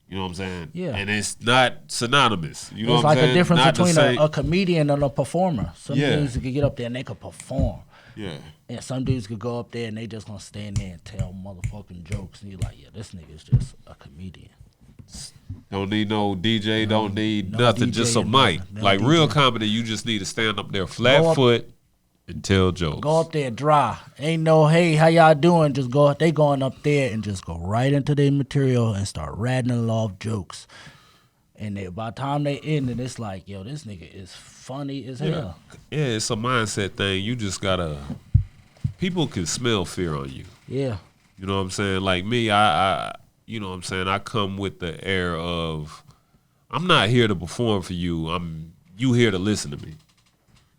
You know what I'm saying? Yeah. And it's not synonymous. You know it's what I'm like saying? a difference not between a comedian and a performer. Some Yeah. dudes could get up there and they could perform. Yeah. And some dudes could go up there and they just gonna stand there and tell motherfucking jokes. And you're like, yeah, this nigga's just a comedian. Don't need no DJ, don't need nothing, DJ just a and mic. nothing. No Like DJ. real comedy, you just need to stand up there flat foot and tell jokes. Go up there dry. Ain't no, hey, how y'all doing? Just go. They going up there and just go right into their material and start rattling off jokes. And by the time they end it, it's like, yo, this nigga is funny as hell. Yeah, it's a mindset thing. You just gotta. People can smell fear on you. Yeah. You know what I'm saying? Like me, I you know what I'm saying? I come with the air of, I'm not here to perform for you. You here to listen to me.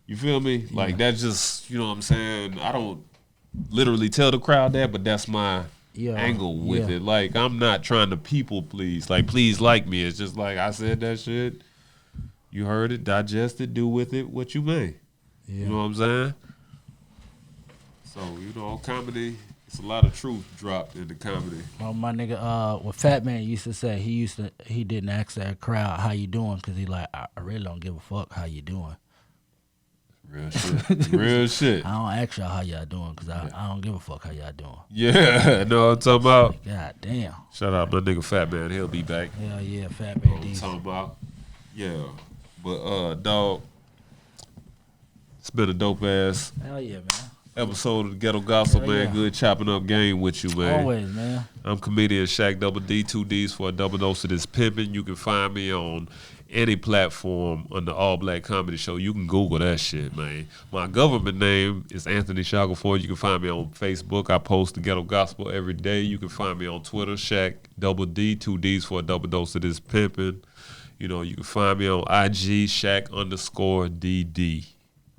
You feel me? Yeah. Like that's just, you know what I'm saying? I don't literally tell the crowd that, but that's my angle with it. Like I'm not trying to people please. Like please like me. It's just like I said that shit. You heard it, digest it, do with it what you may. Yeah. You know what I'm saying? So, you know, comedy, it's a lot of truth dropped in the comedy. Oh, my nigga, what Fat Man used to say, he didn't ask that crowd how you doing, because he like, I really don't give a fuck how you doing. Real shit. Real shit. I don't ask y'all how y'all doing, because I don't give a fuck how y'all doing. Yeah, know what I'm talking about? God damn. Shout out my nigga Fat Man, he'll be back. Hell yeah, Fat Man. Know what I'm talking about? Yeah. But, dog, it's been a dope ass. Hell yeah, man. Episode of the Ghetto Gospel, man. Yeah. Good chopping up game with you, man. Always, man. I'm comedian Shaq Double D, 2 D's for a double dose of this pimping. You can find me on any platform on the All Black Comedy Show. You can Google that shit, man. My government name is Anthony Shackelford. You can find me on Facebook. I post the Ghetto Gospel every day. You can find me on Twitter, Shaq Double D, 2 D's for a double dose of this pimping. You know, you can find me on IG, Shaq_DD.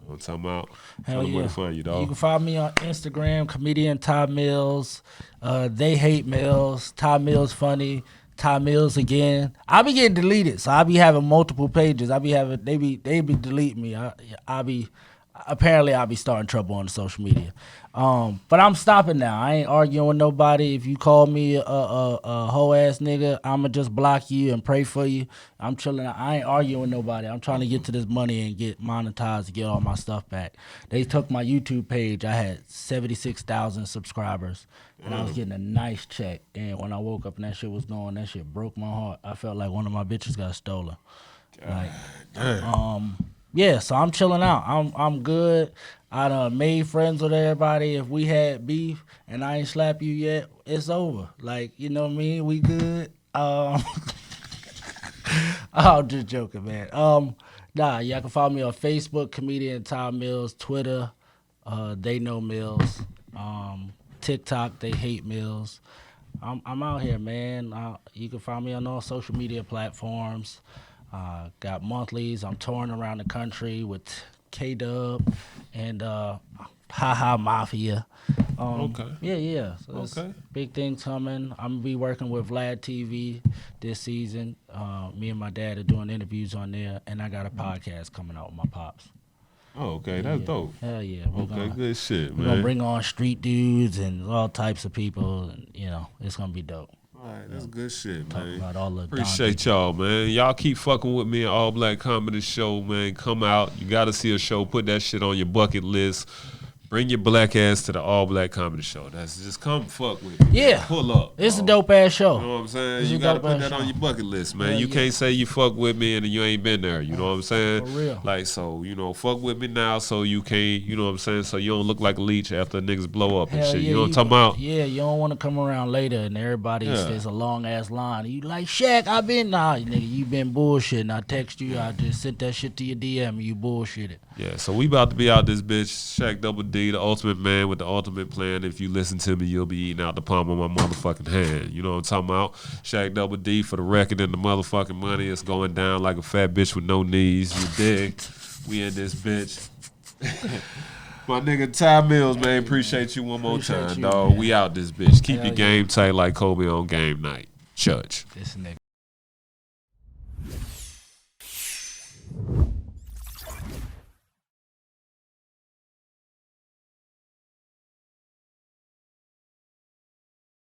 You know what I'm talking about? Hell yeah. Where to find you, dog. You can find me on Instagram, comedian Tymillz. They hate Mills. Tymillz funny. Tymillz again. I be getting deleted, so I be having multiple pages. They be deleting me. Apparently I be starting trouble on the social media. But I'm stopping now. I ain't arguing with nobody. If you call me a hoe ass nigga, I'ma just block you and pray for you. I'm chilling. I ain't arguing with nobody. I'm trying to get to this money and get monetized to get all my stuff back. They took my YouTube page. I had 76,000 subscribers, and I was getting a nice check. And when I woke up and that shit was gone, that shit broke my heart. I felt like one of my bitches got stolen. Like, yeah, so I'm chilling out. I'm good. I done made friends with everybody. If we had beef and I ain't slap you yet, it's over. Like, you know what I mean? We good. I'm just joking, man. Y'all can follow me on Facebook, comedian Tymillz, Twitter, They Know Mills, TikTok, They Hate Mills. I'm out here, man. You can find me on all social media platforms. Got monthlies. I'm touring around the country with K-Dub and Ha Mafia. Okay. Yeah. So okay. Big things coming. I'm going to be working with Vlad TV this season. Me and my dad are doing interviews on there, and I got a podcast coming out with my pops. Oh, okay. That's dope. Hell yeah. Good shit, man. We're going to bring on street dudes and all types of people, and, you know, it's going to be dope. All right, that's good shit, man. About all the Appreciate y'all, man. Y'all keep fucking with me at All Black Comedy Show, man. Come out. You got to see a show. Put that shit on your bucket list. Bring your black ass to the All Black Comedy Show. That's just come fuck with me. Yeah. Man. Pull up. It's a dope ass show. You know what I'm saying? You got to put that on your bucket list, man. You can't say you fuck with me and you ain't been there. You know what I'm saying? For real. Like, so, you know, fuck with me now so you can't, you know what I'm saying? So you don't look like a leech after niggas blow up and shit. Yeah, you know what I'm talking about? Yeah, you don't want to come around later and everybody says a long ass line. You like, Shaq, I been, nigga, you been bullshitting. I text you, I just sent that shit to your DM and you bullshitted. Yeah, so we about to be out this bitch. Shaq Double D, the ultimate man with the ultimate plan. If you listen to me, you'll be eating out the palm of my motherfucking hand. You know what I'm talking about? Shaq Double D for the record and the motherfucking money. It's going down like a fat bitch with no knees. You dig? We in this bitch. My nigga Tymillz, man, appreciate you one more time, dog. Man. We out this bitch. Keep your game tight like Kobe on game night. Church. This nigga.